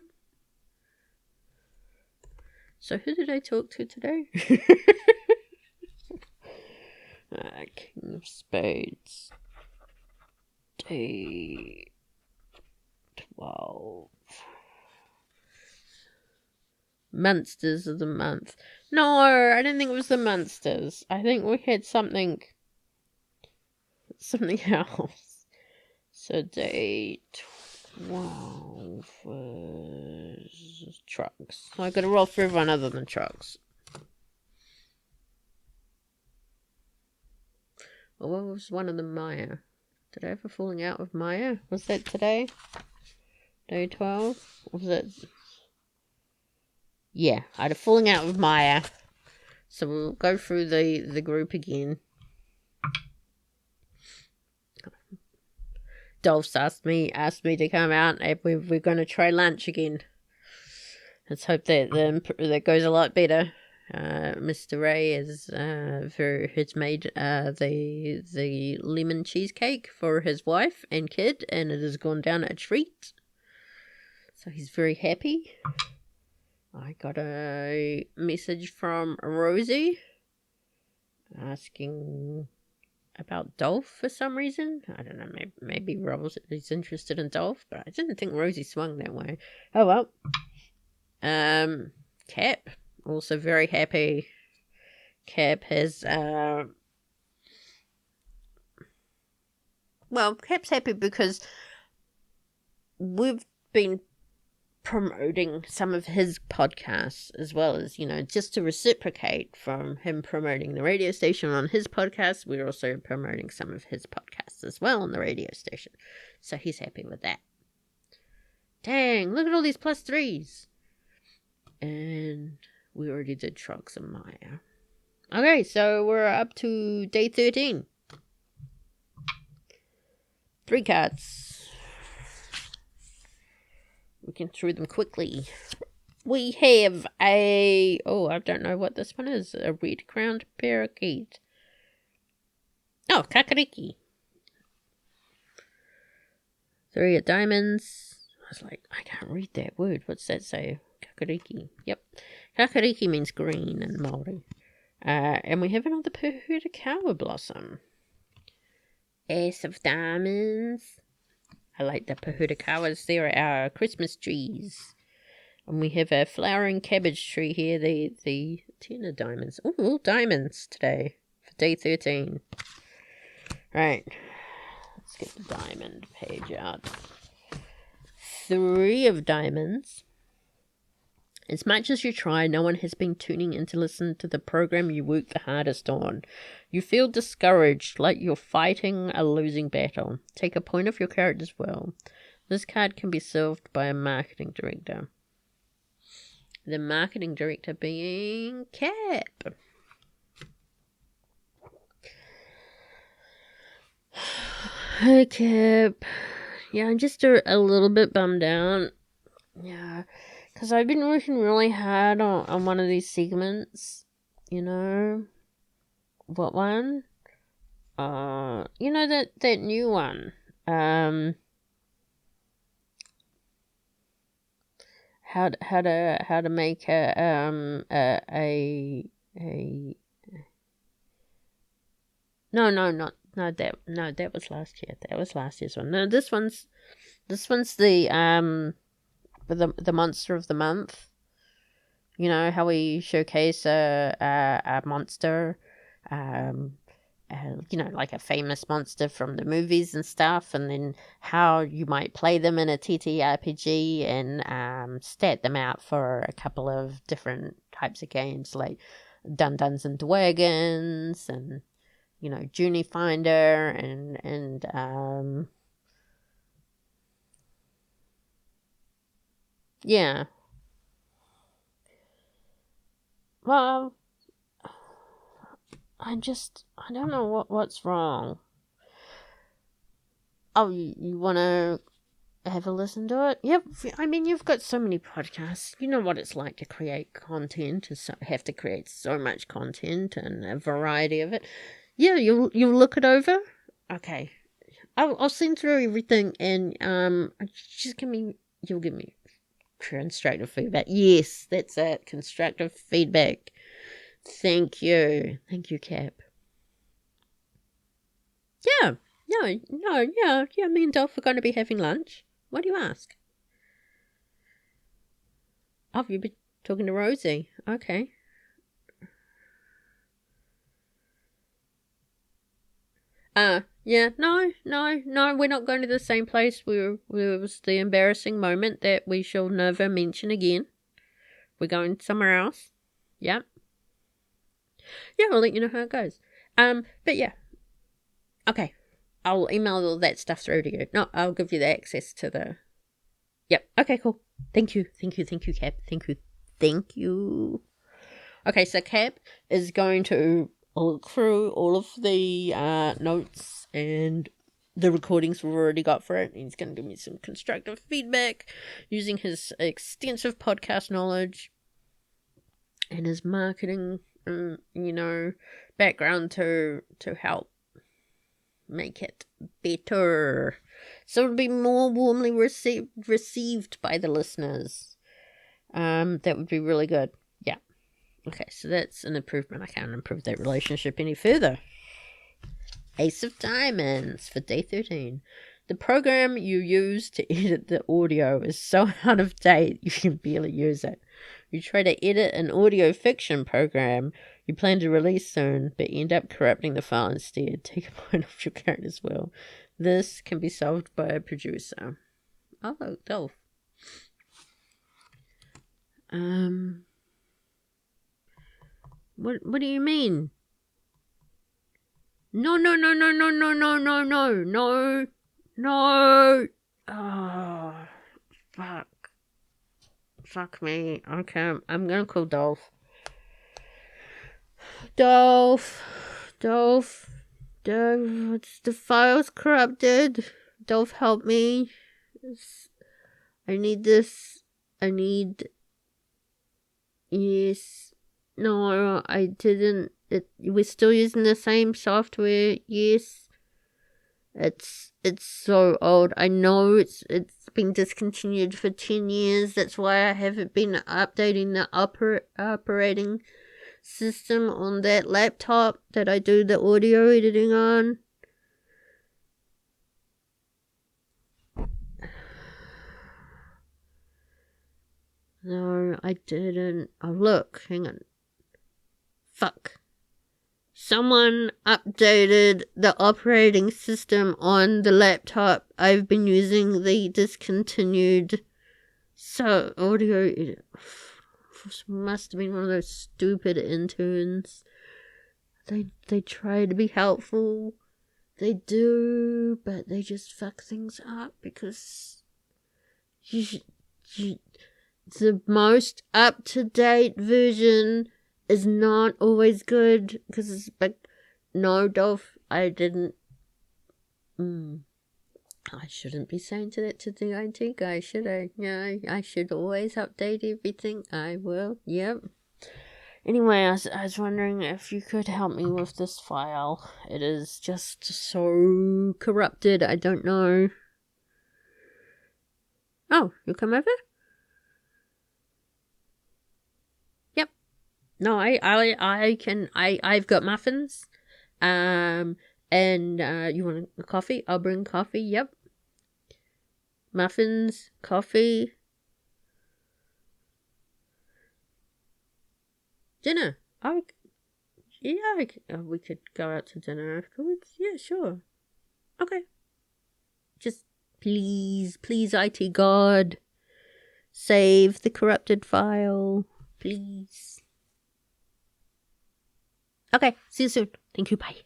So who did I talk to today? King of Spades. Day 12. Monsters of the month. No, I don't think it was the monsters. I think we had something else. So day 12 was trucks. I gotta roll for everyone other than trucks. Well, what was one of them, Maya? Did I have a falling out with Maya? Was that today? Day 12? Or was it? Yeah, I had a falling out with Maya. So we'll go through the group again. Dolph's asked me to come out, and we're going to try lunch again. Let's hope that goes a lot better. Mr. Ray has made the lemon cheesecake for his wife and kid, and it has gone down a treat. So he's very happy. I got a message from Rosie asking about Dolph for some reason. I don't know, maybe Rosie's interested in Dolph, but I didn't think Rosie swung that way. Oh well. Cap, also very happy. Cap has, Cap's happy because we've been promoting some of his podcasts as well as, you know, just to reciprocate from him promoting the radio station on his podcast. We're also promoting some of his podcasts as well on the radio station. So he's happy with that. Dang, look at all these +3s. And we already did Trucks and Maya. Okay, so we're up to day 13. 3 cards. We can through them quickly. We have I don't know what this one is. A red-crowned parakeet. Oh, kakariki. 3 of diamonds. I was like, I can't read that word. What's that say? Kakariki. Yep. Kakariki means green in Māori. And we have another Pōhutukawa blossom. Ace of diamonds. I like the Pōhutukawas. They're our Christmas trees. And we have a flowering cabbage tree here. The 10 of diamonds. Oh, all diamonds today for day 13. Right. Let's get the diamond page out. 3 of diamonds. As much as you try, no one has been tuning in to listen to the program you work the hardest on. You feel discouraged, like you're fighting a losing battle. Take a point of your character's will. This card can be solved by a marketing director. The marketing director being Cap. Hi, Cap. Yeah, I'm just a little bit bummed out. Yeah. Because I've been working really hard on one of these segments, you know. What one? You know, that new one. How how to make a no, that was last year. That was last year's one. No, this one's the the monster of the month. You know how we showcase a monster, you know, like a famous monster from the movies and stuff, and then how you might play them in a TTRPG and stat them out for a couple of different types of games, like Dungeons and Dragons and, you know, Junie Finder and yeah. Well, I don't know what's wrong. Oh, you want to have a listen to it? Yep. I mean, you've got so many podcasts. You know what it's like to create content, to have to create so much content and a variety of it. Yeah, you'll look it over. Okay, I'll send through everything and just you'll give me constructive feedback. Yes, that's it. Constructive feedback. Thank you, Cap. Yeah. No, yeah. Me and Dolph are going to be having lunch. Why do you ask? Oh, you've been talking to Rosie. Okay. Yeah, no, we're not going to the same place. It was the embarrassing moment that we shall never mention again. We're going somewhere else. Yeah. Yeah, I'll let you know how it goes. But yeah. Okay. I'll email all that stuff through to you. No, I'll give you the access to the... Yep. Okay, cool. Thank you, Cap. Thank you. Okay, so Cap is going to look through all of the notes and the recordings we've already got for it. He's going to give me some constructive feedback using his extensive podcast knowledge and his marketing, background to help make it better, so it'll be more warmly received by the listeners. That would be really good. Yeah. Okay, so that's an improvement. I can't improve that relationship any further. Ace of Diamonds for day 13. The program you use to edit the audio is so out of date you can barely use it. You try to edit an audio fiction program you plan to release soon, but end up corrupting the file instead. Take a point off your character's will. This can be solved by a producer. Oh, Dolph. What do you mean? No. Oh, fuck me. Okay, I'm gonna call Dolph. Dolph, the file's corrupted. Dolph, help me. I need this. Yes. No, I didn't. We're still using the same software. Yes. It's so old. I know it's been discontinued for 10 years. That's why I haven't been updating the operating system on that laptop that I do the audio editing on. No, I didn't. Oh, look, hang on. Fuck. Someone updated the operating system on the laptop. I've been using the discontinued audio edit. Must have been one of those stupid interns. They try to be helpful. They do, but they just fuck things up because the most up-to-date version is not always good because it's like, no, Dolph, I didn't. I shouldn't be saying that to the IT guy, should I? Yeah, I should always update everything. I will. Yep. Anyway, I was wondering if you could help me with this file. It is just so corrupted. I don't know. Oh, you come over? No, I've got muffins. And you want a coffee? I'll bring coffee. Yep. Muffins, coffee, dinner. Oh, yeah, we could go out to dinner afterwards. Yeah, sure. Okay. Just please, IT God, save the corrupted file. Please. Okay, see you soon. Thank you, bye.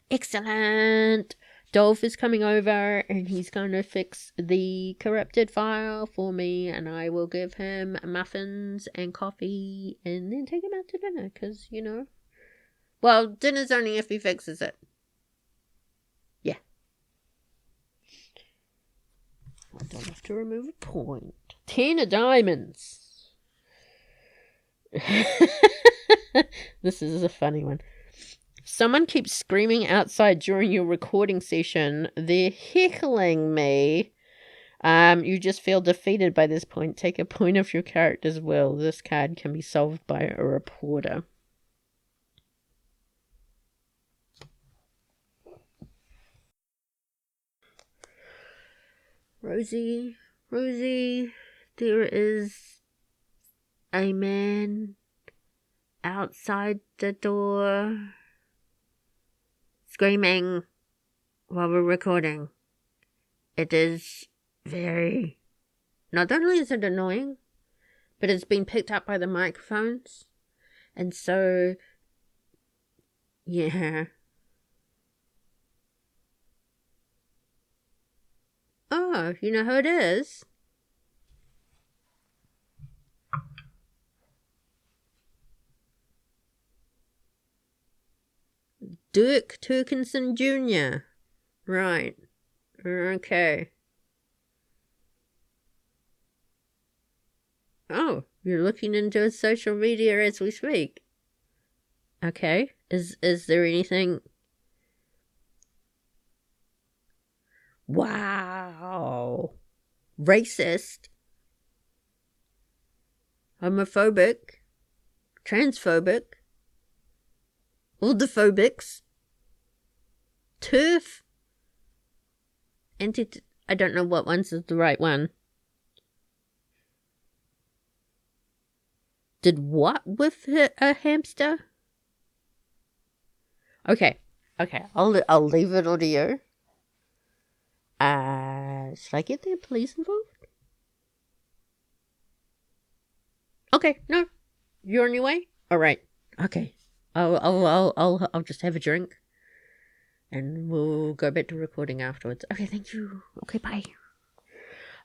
Excellent. Dolph is coming over and he's going to fix the corrupted file for me, and I will give him muffins and coffee and then take him out to dinner because, well, dinner's only if he fixes it. Yeah. I don't have to remove a point. 10 of diamonds. This is a funny one. Someone keeps screaming outside during your recording session. They're heckling me. You just feel defeated by this point. Take a point of your character's will. This card can be solved by a reporter. Rosie, there is a man outside the door screaming while we're recording. It is very... Not only is it annoying, but it's been picked up by the microphones. And so... Yeah. Oh, you know who it is? Dirk Turkinson Jr. Right. Okay. Oh, you're looking into his social media as we speak. Okay. Is there anything... Wow. Racist. Homophobic. Transphobic. Aldophobics. Turf. I don't know what one's the right one. Did what with a hamster? Okay. I'll leave it all to you. Should I get the police involved? Okay, no. You're on your way? Alright. Okay. I'll just have a drink. And we'll go back to recording afterwards. Okay, thank you. Okay, bye.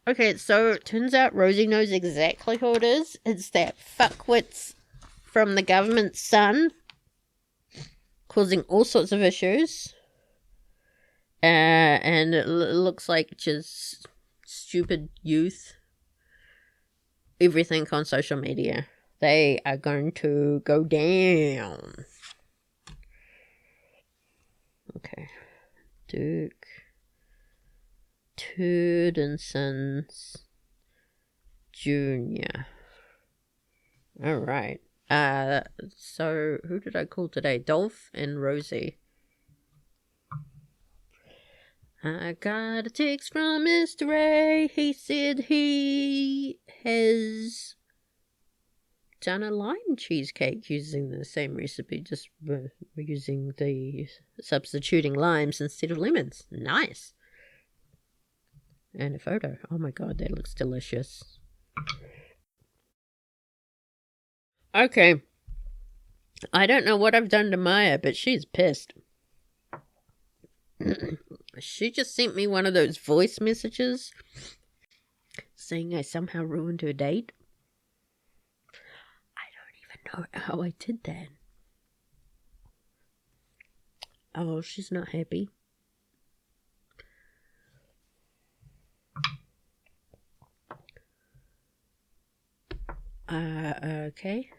Okay, so it turns out Rosie knows exactly who it is. It's that fuckwits from the government's son, causing all sorts of issues. And it looks like just stupid youth. Everything on social media. They are going to go down. Okay. Duke Turdensons Jr. Alright. So who did I call today? Dolph and Rosie. I got a text from Mr. Ray. He said he has done a lime cheesecake using the same recipe, just using the substituting limes instead of lemons. Nice. And a photo. Oh my god, that looks delicious. Okay. I don't know what I've done to Maya, but she's pissed. She just sent me one of those voice messages saying I somehow ruined her date. I don't even know how I did that. Oh, she's not happy. Okay.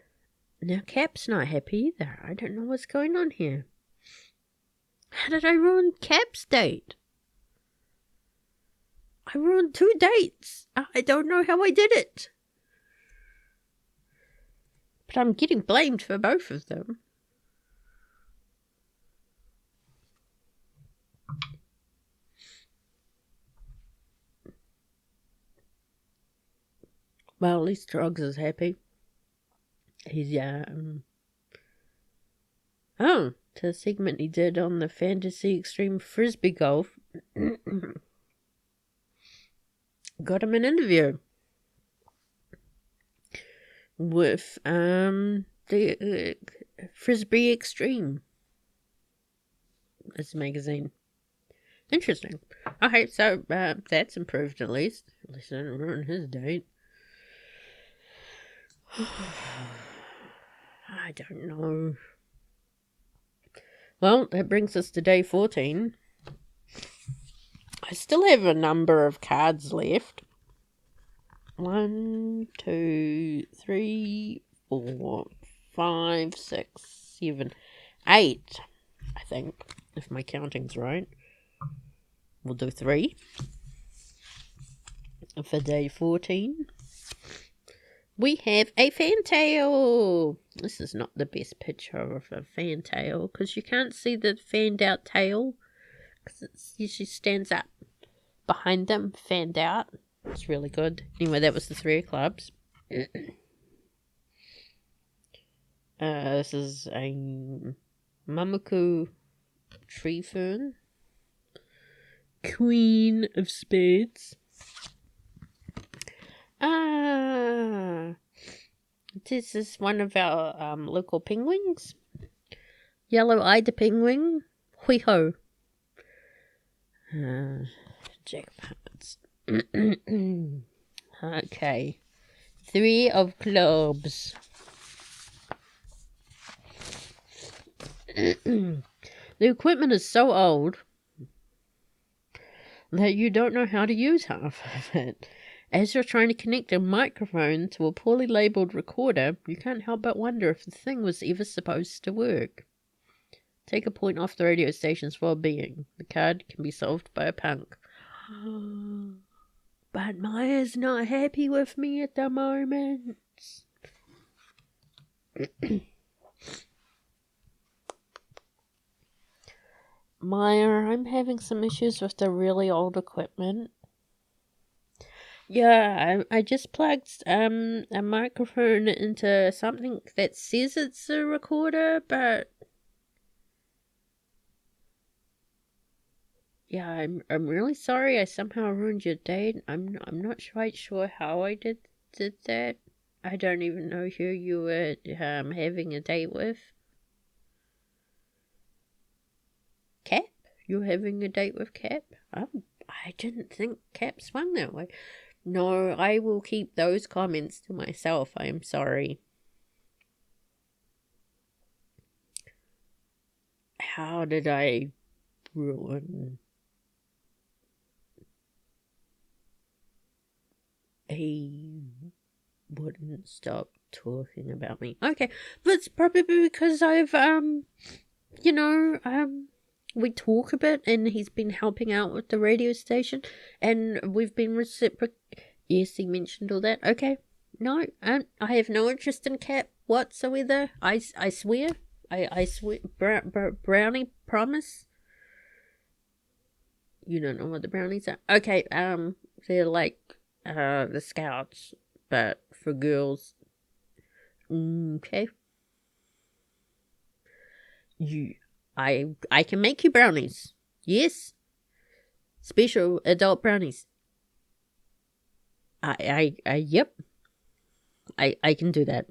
Now Cap's not happy either. I don't know what's going on here. How did I ruin Cap's date? I ruined 2 dates. I don't know how I did it. But I'm getting blamed for both of them. Well, at least Trogs is happy. He's, to the segment he did on the Fantasy Extreme Frisbee Golf. Got him an interview with, the Frisbee Extreme. This magazine. Interesting. Okay, so, that's improved at least. At least I didn't ruin his date. I don't know. Well, that brings us to day 14. I still have a number of cards left. 1, 2, 3, 4, 5, 6, 7, 8. I think, if my counting's right. We'll do 3 for day 14. We have a fantail. This is not the best picture of a fantail because you can't see the fanned out tail because it usually stands up behind them, fanned out. It's really good. Anyway, that was the 3 of clubs. This is a Mamuku tree fern. Queen of spades. This is one of our local penguins. Yellow-eyed penguin. Hui ho. Jackpots. Okay. 3 of clubs. The equipment is so old that you don't know how to use half of it. As you're trying to connect a microphone to a poorly labelled recorder, you can't help but wonder if the thing was ever supposed to work. Take a point off the radio station's well-being. The card can be solved by a punk. But Maya's not happy with me at the moment. Maya, I'm having some issues with the really old equipment. Yeah, I just plugged a microphone into something that says it's a recorder, but yeah, I'm really sorry. I somehow ruined your date. I'm not quite sure how I did that. I don't even know who you were having a date with. Cap? You're having a date with Cap? I didn't think Cap swung that way. No, I will keep those comments to myself. I am sorry. How did I ruin... He wouldn't stop talking about me. Okay, that's probably because I've, we talk a bit and he's been helping out with the radio station and we've been Yes, he mentioned all that. Okay. No, I have no interest in Cap whatsoever. I swear. I swear. Brownie promise. You don't know what the brownies are? Okay, they're like, the Scouts, but for girls. Okay. I can make you brownies. Yes. Special adult brownies. Yep. I can do that.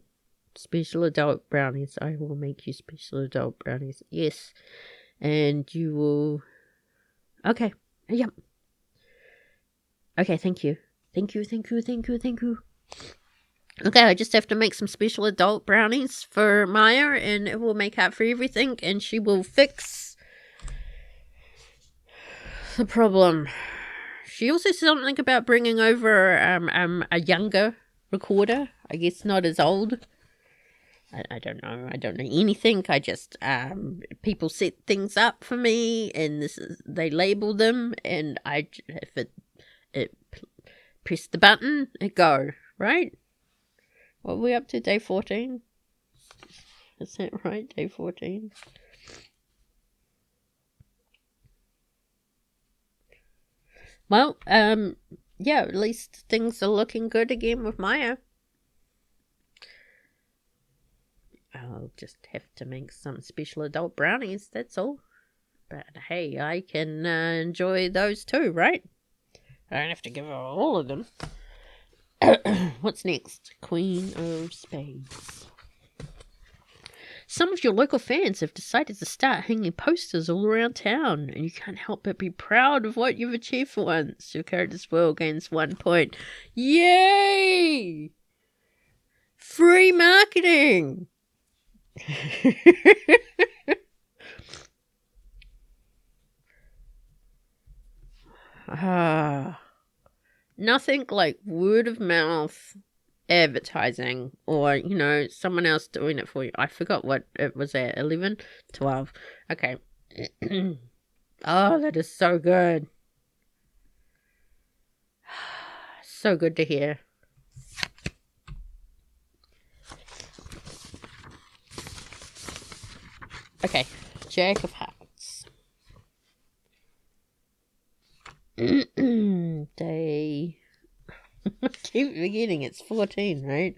Special adult brownies. I will make you special adult brownies. Yes. And you will... Okay. Yep. Okay, thank you. Thank you. Okay, I just have to make some special adult brownies for Maya, and it will make up for everything, and she will fix the problem. She also said something about bringing over a younger recorder. I guess not as old. I don't know. I don't know anything. I just people set things up for me, and they label them, and if it press the button, it go right. What are we up to? Day 14? Is that right? Day 14. Well, yeah, at least things are looking good again with Maya. I'll just have to make some special adult brownies, that's all. But hey, I can enjoy those too, right? I don't have to give her all of them. What's next? Queen of Spades. Some of your local fans have decided to start hanging posters all around town, and you can't help but be proud of what you've achieved for once. Your character's world gains 1 point. Yay! Free marketing! Nothing like word of mouth advertising or, someone else doing it for you. I forgot what it was at. 11? 12. Okay. Oh, that is so good. So good to hear. Okay. Jack of Hearts. Day. I keep forgetting it's 14, right?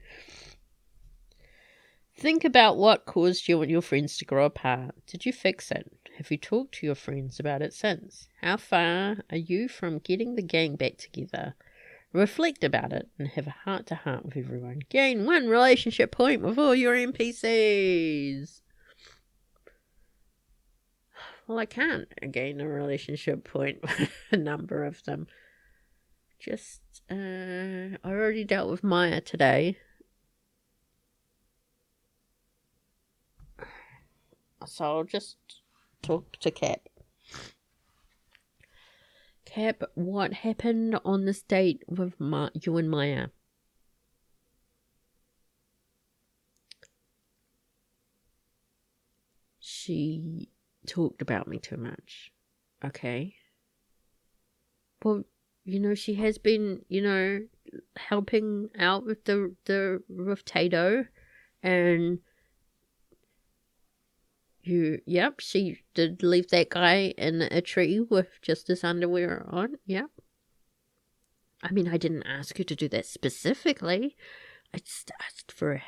Think about what caused you and your friends to grow apart. Did you fix it? Have you talked to your friends about it since? How far are you from getting the gang back together? Reflect about it and have a heart-to-heart with everyone. Gain 1 relationship point with all your NPCs. Well, I can't gain a relationship point with a number of them. Just, I already dealt with Maya today. So I'll just talk to Cap. Cap, what happened on this date with you and Maya? She talked about me too much. Okay. Well, she has been, helping out with with TATO, and she did leave that guy in a tree with just his underwear on. Yep. I mean, I didn't ask you to do that specifically. I just asked for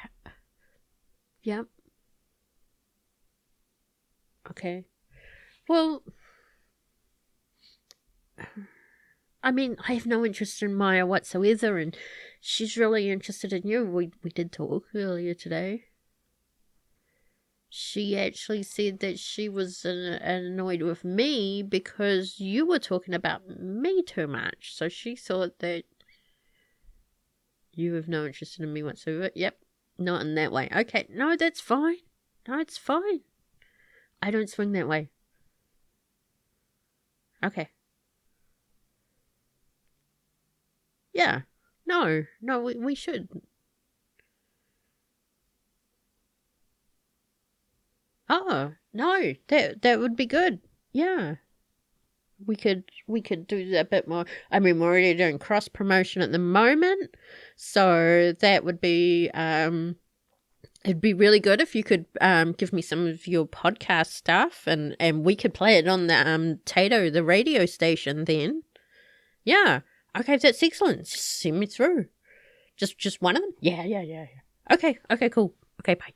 Yep. Okay. Well, I mean, I have no interest in Maya whatsoever, and she's really interested in you. We did talk earlier today. She actually said that she was annoyed with me because you were talking about me too much. So she thought that you have no interest in me whatsoever. Yep, not in that way. Okay, no, that's fine. No, it's fine. I don't swing that way. Okay. Yeah. No, we should. Oh, no, that would be good. Yeah. We could do a bit more. I mean, we're already doing cross promotion at the moment, so that would be it'd be really good if you could give me some of your podcast stuff, and we could play it on the TATO, the radio station. Then, yeah, okay, that's excellent. Just send me through. Just one of them. Yeah. Okay, cool. Okay, bye.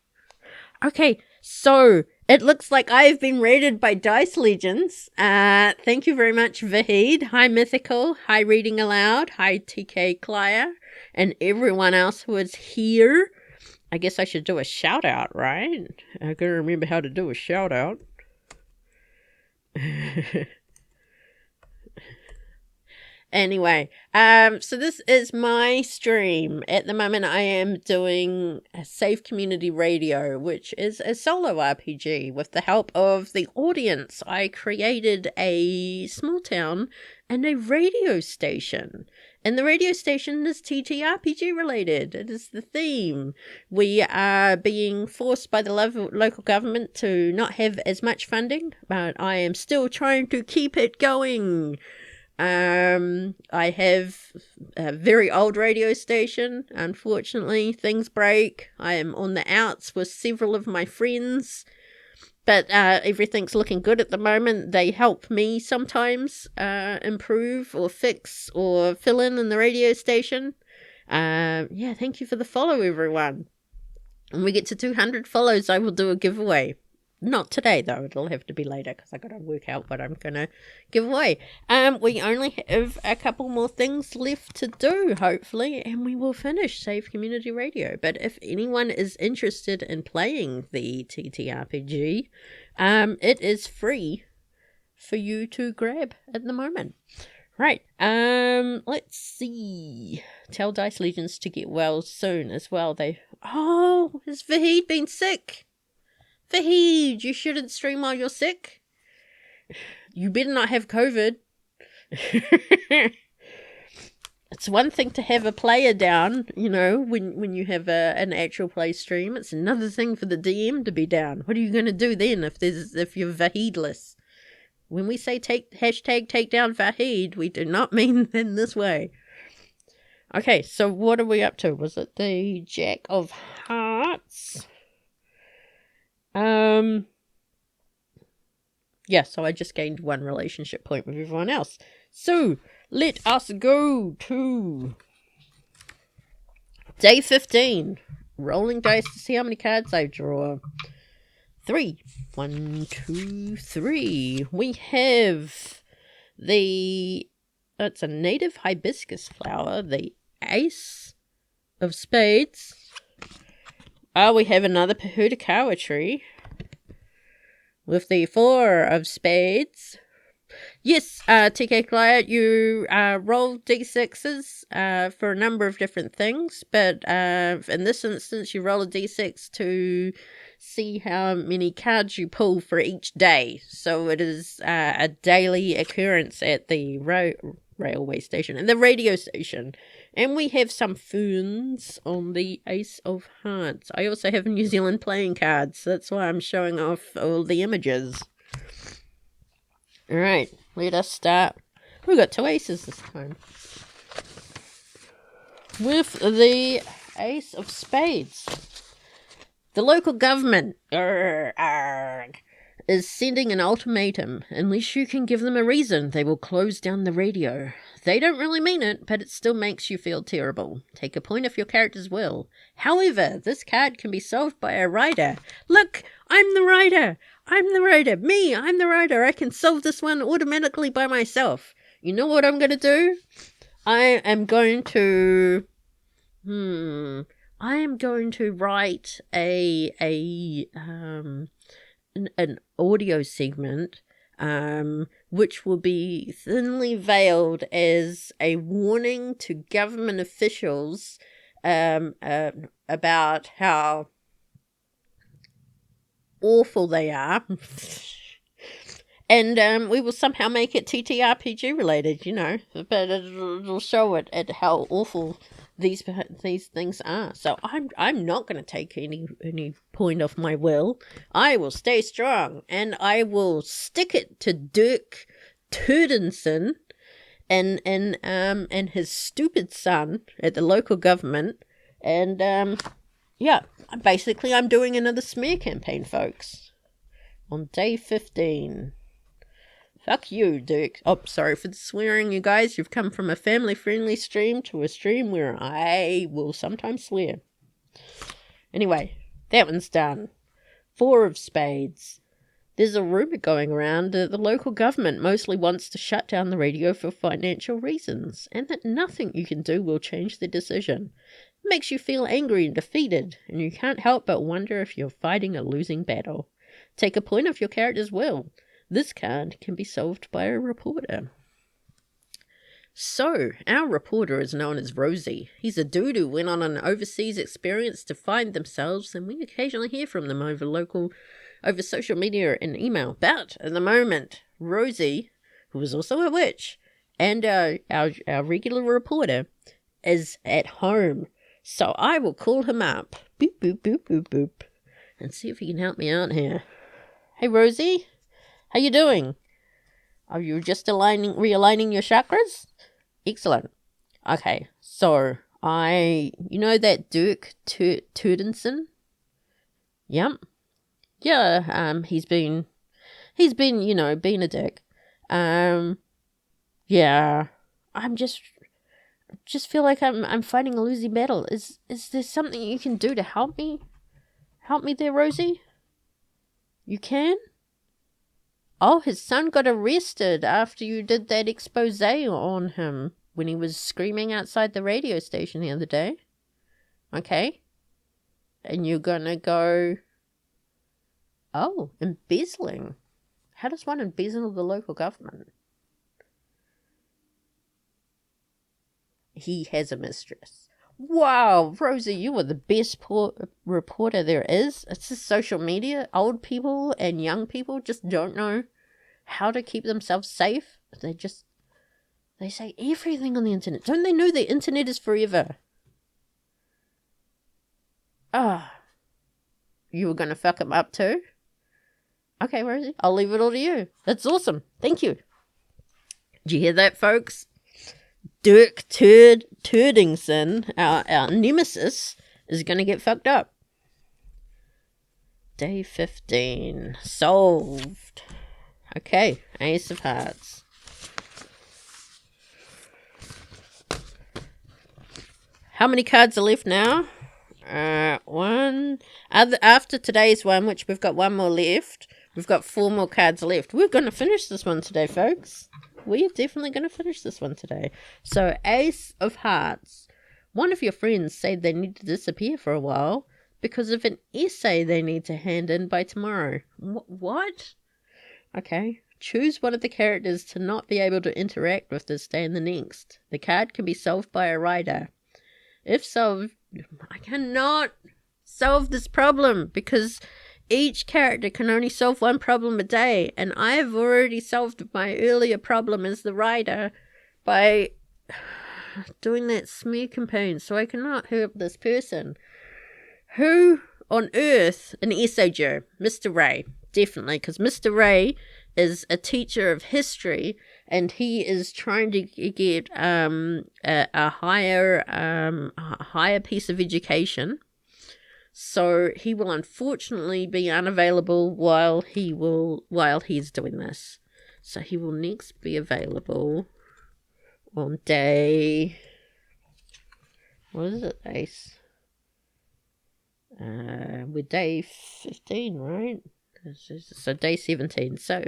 Okay, so it looks like I have been rated by Dice Legends. Thank you very much, Vahid. Hi, Mythical. Hi, Reading Aloud. Hi, TK Clier. And everyone else who is here. I guess I should do a shout out, right? I gotta remember how to do a shout out. Anyway, so this is my stream. At the moment, I am doing a Safe Community Radio, which is a solo RPG with the help of the audience. I created a small town and a radio station. And the radio station is TTRPG related. It is the theme. We are being forced by the local government to not have as much funding, but I am still trying to keep it going. I have a very old radio station. Unfortunately, things break. I am on the outs with several of my friends, but everything's looking good at the moment. They help me sometimes improve or fix or fill in the radio station. Yeah, thank you for the follow, everyone. When we get to 200 follows, I will do a giveaway. Not today, though. It'll have to be later because I got to work out what I'm going to give away. We only have a couple more things left to do, hopefully, and we will finish Save Community Radio. But if anyone is interested in playing the TTRPG, it is free for you to grab at the moment. Right, let's see. Tell Dice Legends to get well soon as well. Oh, has Vahid been sick? Vahid, you shouldn't stream while you're sick. You better not have COVID. It's one thing to have a player down, when you have an actual play stream. It's another thing for the DM to be down. What are you going to do then if you're Vahidless? When we say hashtag take down Vahid, we do not mean in this way. Okay, so what are we up to? Was it the Jack of Hearts? Yeah, so I just gained 1 relationship point with everyone else. So, let us go to day 15. Rolling dice to see how many cards I draw. 3. 1, 2, 3. We have it's a native hibiscus flower, the Ace of Spades. We have another Pahudakawa tree with the 4 of Spades. Yes, TK Client, you roll d6s for a number of different things, but in this instance, you roll a d6 to see how many cards you pull for each day. So it is a daily occurrence at the railway station and the radio station. And we have some ferns on the Ace of Hearts. I also have New Zealand playing cards, so that's why I'm showing off all the images. Alright, let us start. We've got 2 aces this time. With the Ace of Spades. The local government is sending an ultimatum. Unless you can give them a reason, they will close down the radio. They don't really mean it, but it still makes you feel terrible. Take a point off your character's will. However, this card can be solved by a writer. Look, I'm the writer. I'm the writer. I'm the writer. I can solve this one automatically by myself. You know what I'm going to do? I am going to write an audio segment which will be thinly veiled as a warning to government officials about how awful they are. And we will somehow make it TTRPG related, but it'll show it at how awful these things are. So I'm not going to take any point off my will. I will stay strong, and I will stick it to Dirk Turdenson and his stupid son at the local government. And yeah, basically I'm doing another smear campaign, folks, on day 15. Fuck you, Dirk. Oh, sorry for the swearing, you guys. You've come from a family-friendly stream to a stream where I will sometimes swear. Anyway, that one's done. 4 of Spades. There's a rumour going around that the local government mostly wants to shut down the radio for financial reasons, and that nothing you can do will change the decision. It makes you feel angry and defeated, and you can't help but wonder if you're fighting a losing battle. Take a point off your character's will. This card can be solved by a reporter. So, our reporter is known as Rosie. He's a dude who went on an overseas experience to find themselves, and we occasionally hear from them over social media and email. But, at the moment, Rosie, who is also a witch, and our regular reporter, is at home. So, I will call him up. Boop, boop, boop, boop, boop. And see if he can help me out here. Hey, Rosie? How you doing? Are you just realigning your chakras? Excellent. Okay, so you know that Dirk Turdenson? Yep. Yeah, he's been, being a dick. Yeah, I'm just feel like I'm fighting a losing battle. Is there something you can do to help me? Help me there, Rosie? You can? Oh, his son got arrested after you did that expose on him when he was screaming outside the radio station the other day. Okay. And you're gonna go... Oh, embezzling. How does one embezzle the local government? He has a mistress. Wow, Rosie, you are the best reporter there is. It's just social media. Old people and young people just don't know how to keep themselves safe. They say everything on the internet. Don't they know the internet is forever? You were going to fuck him up too? Okay, Rosie, I'll leave it all to you. That's awesome. Thank you. Did you hear that, folks? Dirk Turdingson, our nemesis, is going to get fucked up. Day 15. Solved. Okay, Ace of Hearts. How many cards are left now? One. After today's one, which we've got one more left, we've got 4 more cards left. We're going to finish this one today, folks. We are definitely going to finish this one today. So, Ace of Hearts. One of your friends said they need to disappear for a while because of an essay they need to hand in by tomorrow. What? Okay. Choose one of the characters to not be able to interact with this day and the next. The card can be solved by a writer. If solved, I cannot solve this problem because each character can only solve one problem a day, and I have already solved my earlier problem as the writer by doing that smear campaign, so I cannot help this person. Who on earth? An essay Joe, Mr. Ray, definitely, because Mr. Ray is a teacher of history, and he is trying to get a higher piece of education. So he will unfortunately be unavailable while he's doing this. So he will next be available on day... What is it, Ace? We're day 15, right? So day 17. So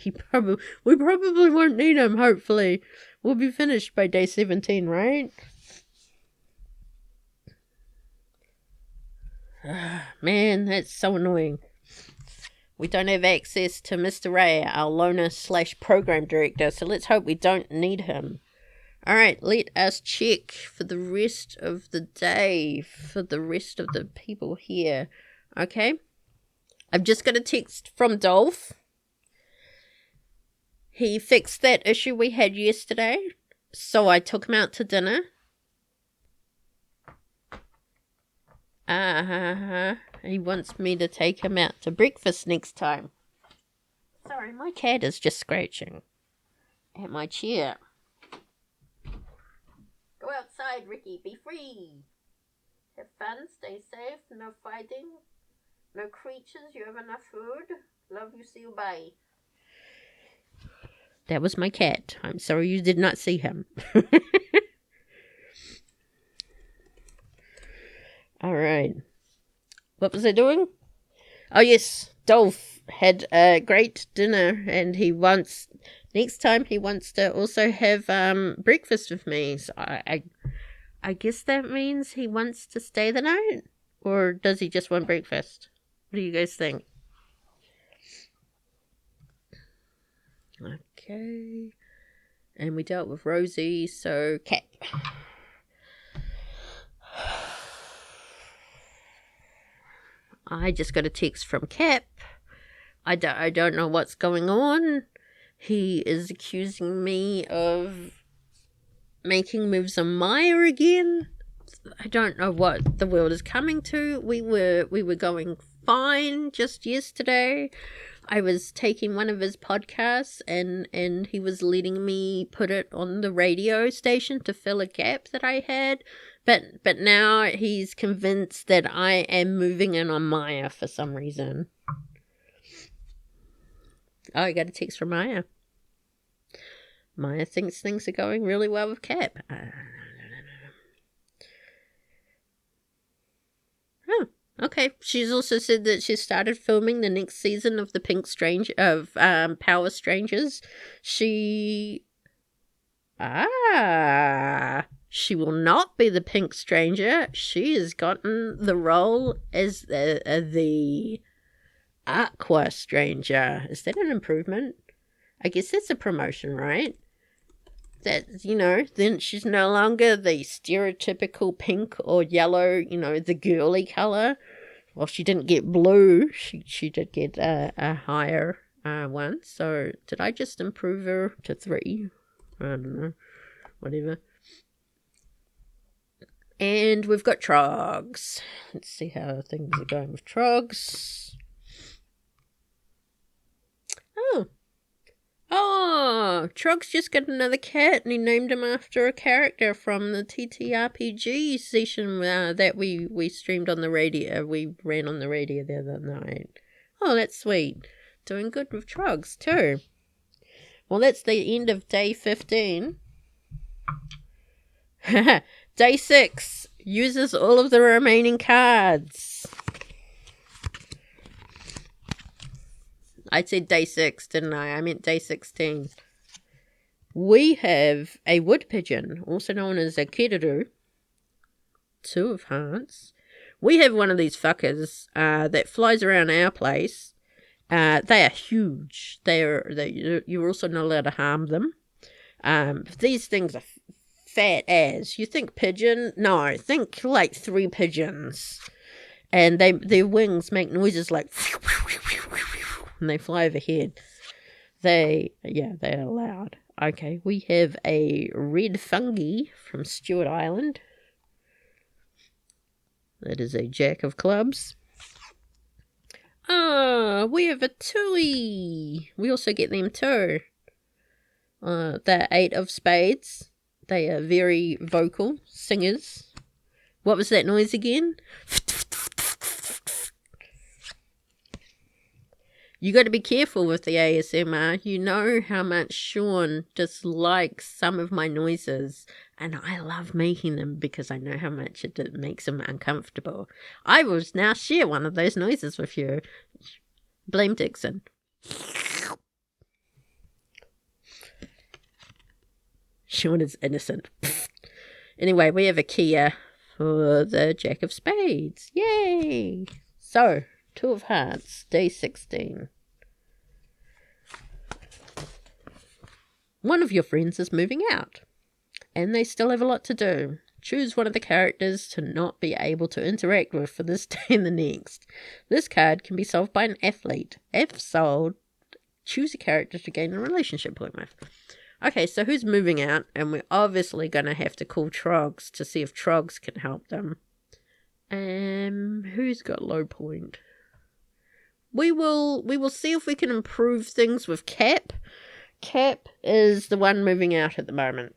we probably won't need him, hopefully. We'll be finished by day 17, right? Man, that's so annoying. We don't have access to Mr. Ray, our loner / program director, so let's hope we don't need him. Alright, let us check for the rest of the day, for the rest of the people here. Okay? I've just got a text from Dolph. He fixed that issue we had yesterday, so I took him out to dinner. He wants me to take him out to breakfast next time. Sorry, my cat is just scratching at my chair. Go outside, Ricky. Be free. Have fun. Stay safe. No fighting. No creatures. You have enough food. Love you. See you. Bye. That was my cat. I'm sorry you did not see him. All right. What was I doing? Oh, yes. Dolph had a great dinner, and next time he wants to also have breakfast with me. So I guess that means he wants to stay the night? Or does he just want breakfast? What do you guys think? Okay. And we dealt with Rosie, so Cat. I just got a text from Cap. I don't know what's going on. He is accusing me of making moves on Maya again. I don't know what the world is coming to. We were going fine. Just yesterday, I was taking one of his podcasts and he was letting me put it on the radio station to fill a gap that I had. But now he's convinced that I am moving in on Maya for some reason. Oh, I got a text from Maya. Maya thinks things are going really well with Cap. Oh, okay. She's also said that she started filming the next season of the Power Strangers. She will not be the Pink Stranger. She has gotten the role as the Aqua Stranger. Is that an improvement? I guess that's a promotion, right? That, then she's no longer the stereotypical pink or yellow, the girly color. Well, she didn't get blue. She did get a higher one. So did I just improve her to 3? I don't know. Whatever. And we've got Trogs. Let's see how things are going with Trogs. Oh, Trogs just got another cat, and he named him after a character from the TTRPG session that we streamed on the radio. We ran on the radio the other night. Oh, that's sweet. Doing good with Trogs, too. Well, that's the end of day 15. Day 6 uses all of the remaining cards. I said day 6, didn't I? I meant day 16. We have a wood pigeon, also known as a keriru. 2 of hearts. We have one of these fuckers that flies around our place. They are huge. You're also not allowed to harm them. These things are fat as. You think pigeon? No, think like 3 pigeons. And their wings make noises like... and they fly overhead. They are loud. Okay, we have a red fungi from Stewart Island. That is a jack of clubs. We have a tui. We also get them too. They're 8 of spades. They are very vocal singers. What was that noise again? You got to be careful with the ASMR. You know how much Sean dislikes some of my noises, and I love making them because I know how much it makes him uncomfortable. I will now share one of those noises with you. Blame Dixon. Sean is innocent. Anyway, we have a Kia for the Jack of Spades. Yay! So... 2 of hearts, day 16. One of your friends is moving out, and they still have a lot to do. Choose one of the characters to not be able to interact with for this day and the next. This card can be solved by an athlete. If solved, choose a character to gain a relationship point with. Okay, so who's moving out? And we're obviously going to have to call Trogs to see if Trogs can help them. Who's got low point? We will see if we can improve things with Cap. Cap is the one moving out at the moment.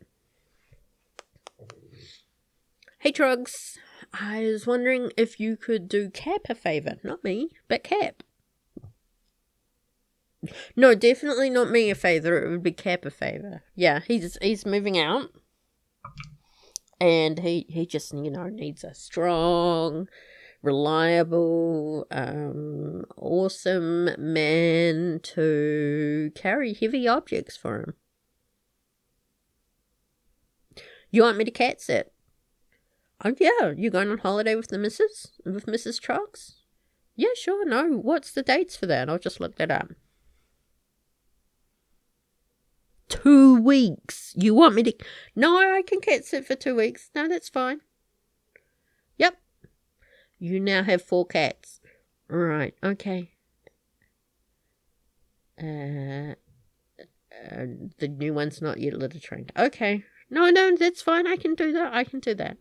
Hey Trogs, I was wondering if you could do Cap a favour. Not me, but Cap. No, definitely not me a favour. It would be Cap a favour. Yeah, he's moving out. And he just, needs a strong... reliable, awesome man to carry heavy objects for him. You want me to cat sit? Oh yeah, you going on holiday with Mrs. Trogs? Yeah, sure, no. What's the dates for that? I'll just look that up. 2 weeks. You want me to... No, I can cat sit for 2 weeks. No, that's fine. Yep. You now have 4 cats. Right, okay. The new one's not yet litter trained. Okay. No, that's fine. I can do that.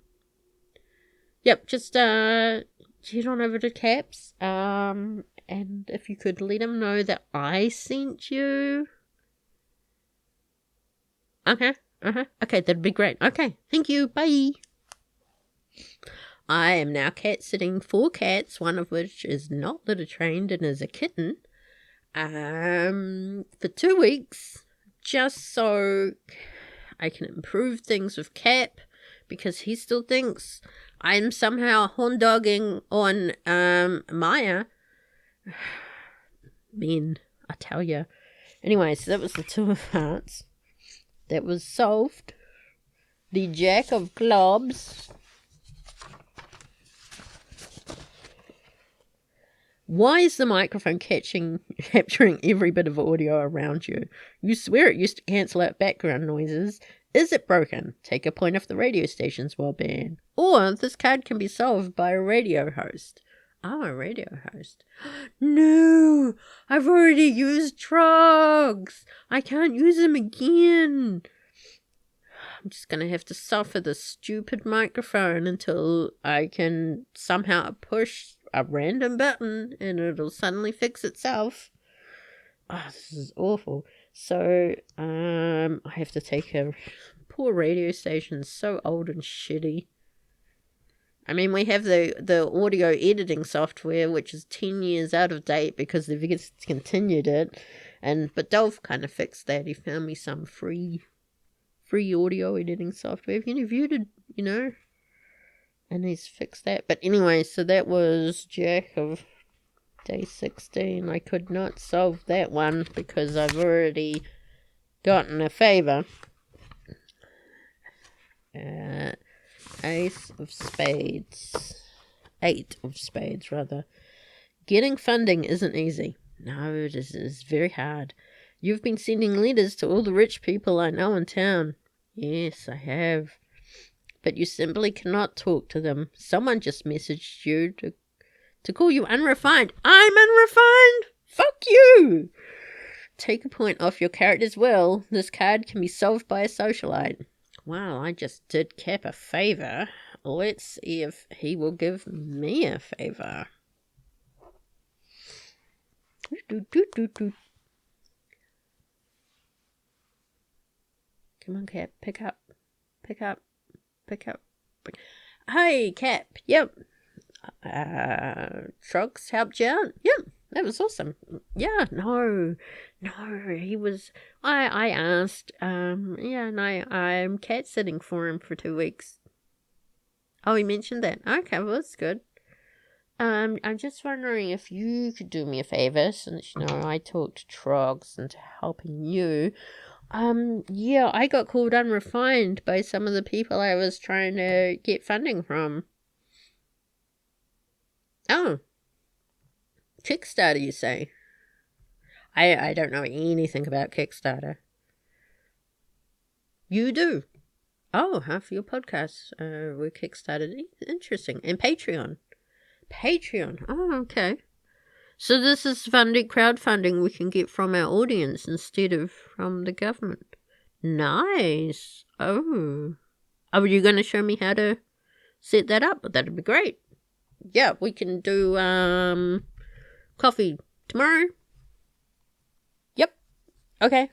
Yep, just, head on over to Caps. And if you could let him know that I sent you. Okay. Okay, that'd be great. Okay, thank you. Bye. I am now cat sitting 4 cats, one of which is not litter trained and is a kitten. For 2 weeks, just so I can improve things with Cap, because he still thinks I'm somehow horn dogging on Maya. Men, I tell ya. Anyway, so that was the 2 of Hearts. That was solved. The Jack of Clubs. Why is the microphone capturing every bit of audio around you? You swear it used to cancel out background noises. Is it broken? Take a point off the radio station's well-being. Or this card can be solved by a radio host. Oh, a radio host. No! I've already used Trogs! I can't use them again! I'm just going to have to suffer this stupid microphone until I can somehow push a random button and it'll suddenly fix itself. Oh, this is awful. So, I have to take a poor radio station, so old and shitty. I mean, we have the audio editing software, which is 10 years out of date because they've discontinued it. But Dolph kind of fixed that. He found me some free audio editing software. Have you viewed it, and he's fixed that. But anyway, so that was Jack of day 16. I could not solve that one because I've already gotten a favor. Ace of spades. 8 of spades, rather. Getting funding isn't easy. No, it is very hard. You've been sending letters to all the rich people I know in town. Yes, I have. But you simply cannot talk to them. Someone just messaged you to call you unrefined. I'm unrefined? Fuck you! Take a point off your character's will. This card can be solved by a socialite. Well, I just did Cap a favor. Let's see if he will give me a favor. Come on, Cap. Pick up. Hey, Cap. Yep. Trogs helped you out? Yep. That was awesome. Yeah, no, he was, I asked, and I'm cat sitting for him for 2 weeks. Oh, he mentioned that. Okay, well, that's good. I'm just wondering if you could do me a favor, since, I talked to Trogs and helping you. Yeah, I got called unrefined by some of the people I was trying to get funding from. Oh. Kickstarter, you say? I don't know anything about Kickstarter. You do? Oh, half of your podcasts were Kickstarted. Interesting. And Patreon. Oh, okay. So this is crowdfunding we can get from our audience instead of from the government. Nice. Oh, are you going to show me how to set that up? That'd be great. Yeah, we can do coffee tomorrow. Yep. Okay.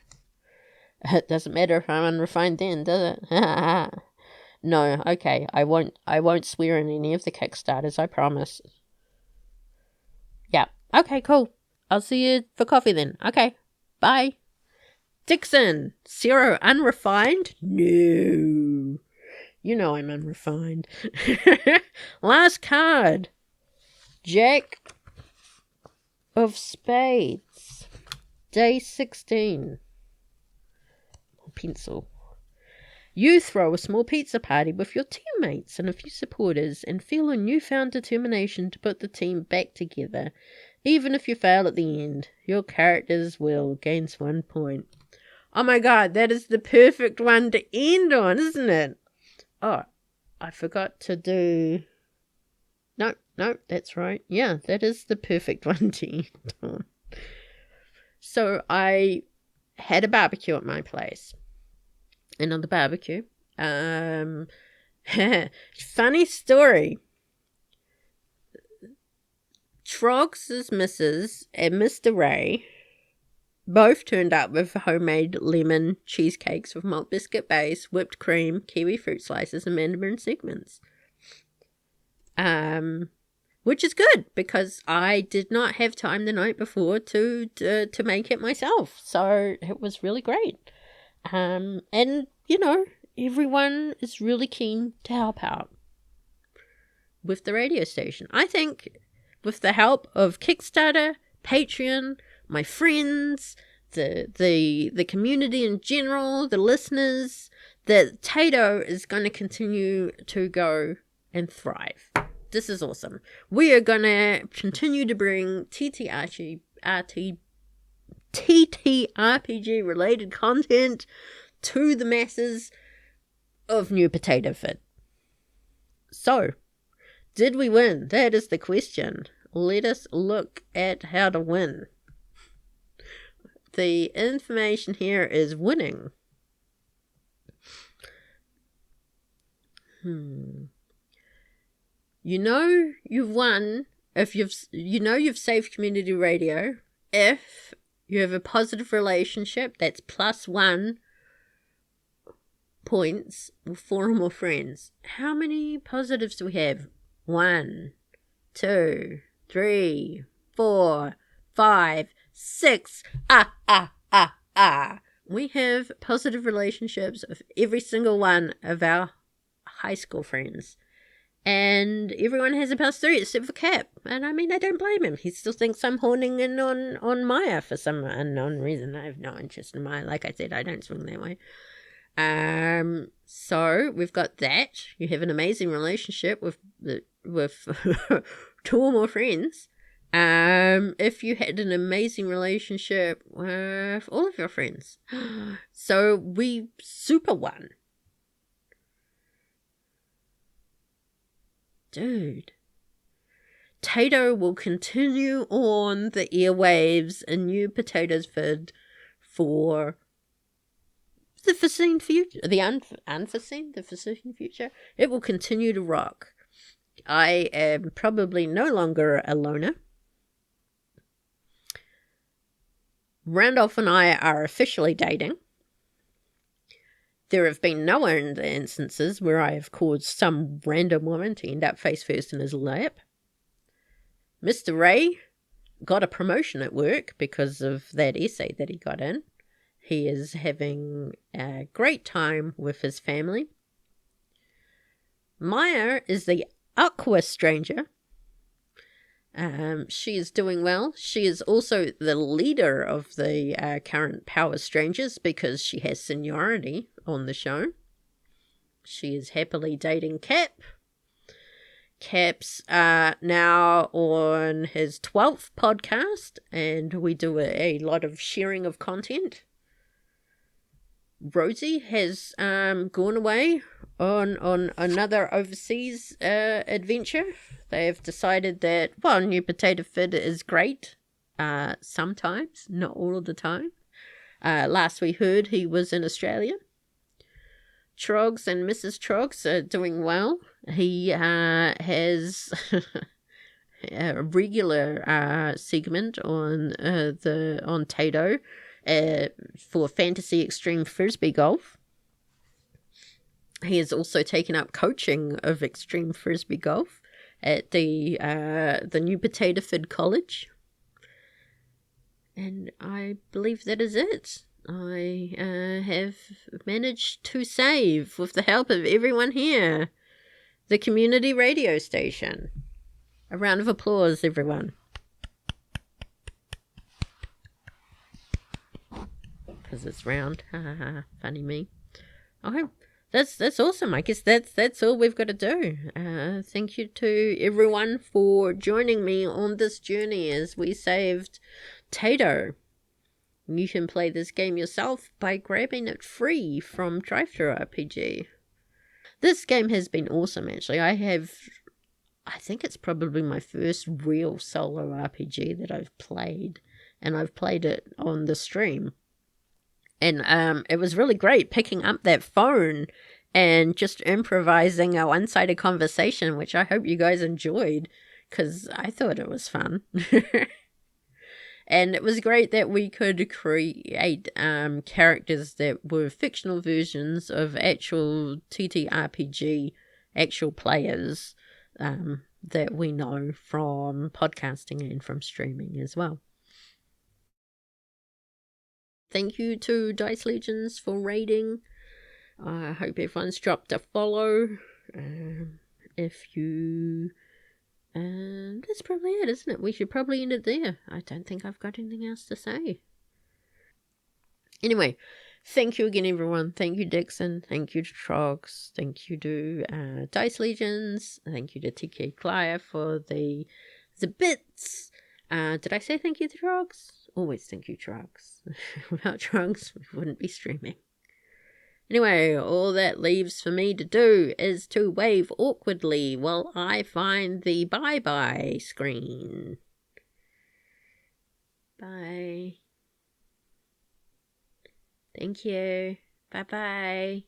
It doesn't matter if I'm unrefined then, does it? No, okay. I won't swear in any of the Kickstarters, I promise. Yeah. Okay, cool. I'll see you for coffee then. Okay. Bye. Dixon. Sero unrefined? No. You know I'm unrefined. Last card. Jack of spades. Day 16. Pencil. You throw a small pizza party with your teammates and a few supporters and feel a newfound determination to put the team back together. Even if you fail at the end, your character's will gains 1 point. Oh my god, that is the perfect one to end on, isn't it? Oh, I forgot to do... No, that's right. Yeah, that is the perfect one to end on. So I had a barbecue at my place. And on the barbecue, funny story. Trogs' missus and Mr. Ray both turned up with homemade lemon cheesecakes with malt biscuit base, whipped cream, kiwi fruit slices, and mandarin segments. Which is good because I did not have time the night before to make it myself. So it was really great. And, you know, everyone is really keen to help out with the radio station. I think with the help of Kickstarter, Patreon, my friends, the community in general, the listeners, that TATO is going to continue to go and thrive. This is awesome. We are going to continue to bring TTRPG related content to the masses of New Potato Fit. So, did we win? That is the question. Let us look at how to win. The information here is winning. You know you've won if you've saved community radio if you have a positive relationship that's +1 points with 4 or more friends. How many positives do we have? 1, 2, 3, 4, 5, 6. We have positive relationships with every single one of our high school friends. And everyone has a +3 except for Cap. And I mean, I don't blame him. He still thinks I'm horning in on Maya for some unknown reason. I have no interest in Maya. Like I said, I don't swing that way. So we've got that. You have an amazing relationship with 2 or more friends. If you had an amazing relationship with all of your friends. So we super won. Dude. TATO will continue on the airwaves in New Potatoes Vid for the foreseen future. The unforeseen future. It will continue to rock. I am probably no longer a loner. Randolph and I are officially dating. There have been no instances where I have caused some random woman to end up face first in his lap. Mr. Ray got a promotion at work because of that essay that he got in. He is having a great time with his family. Maya is the aqua stranger. She is doing well. She is also the leader of the current Power Strangers because she has seniority on the show. She is happily dating Cap. Cap's now on his 12th podcast, and we do a lot of sharing of content. Rosie has gone away on another overseas adventure. They have decided that, well, New Potato Fit is great sometimes, not all of the time. Last we heard, he was in Australia. Trogs and Mrs. Trogs are doing well. He has a regular segment on TATO for Fantasy Extreme Frisbee Golf. He has also taken up coaching of Extreme Frisbee Golf at the New Potato Fit College. And I believe that is it. I have managed to save, with the help of everyone here, the community radio station. A round of applause, everyone. Because it's round. Ha ha ha. Funny me. Okay. That's awesome. I guess that's all we've got to do. Thank you to everyone for joining me on this journey as we saved TATO. You can play this game yourself by grabbing it free from TTRPG. This game has been awesome, actually. I think it's probably my first real solo RPG that I've played, and I've played it on the stream. And it was really great picking up that phone and just improvising a one-sided conversation, which I hope you guys enjoyed. because I thought it was fun. And it was great that we could create characters that were fictional versions of actual TTRPG, actual players that we know from podcasting and from streaming as well. Thank you to Dice Legends for raiding. I hope everyone's dropped a follow. If you... that's probably it, isn't it? We should probably end it there. I don't think I've got anything else to say. Anyway, thank you again, everyone. Thank you, Dixon. Thank you to Trogs. Thank you to Dice Legends. Thank you to TK Clive for the bits. Did I say thank you to Trogs? Always thank you, Trogs. Without Trogs, we wouldn't be streaming. Anyway, all that leaves for me to do is to wave awkwardly while I find the bye-bye screen. Bye. Thank you. Bye-bye.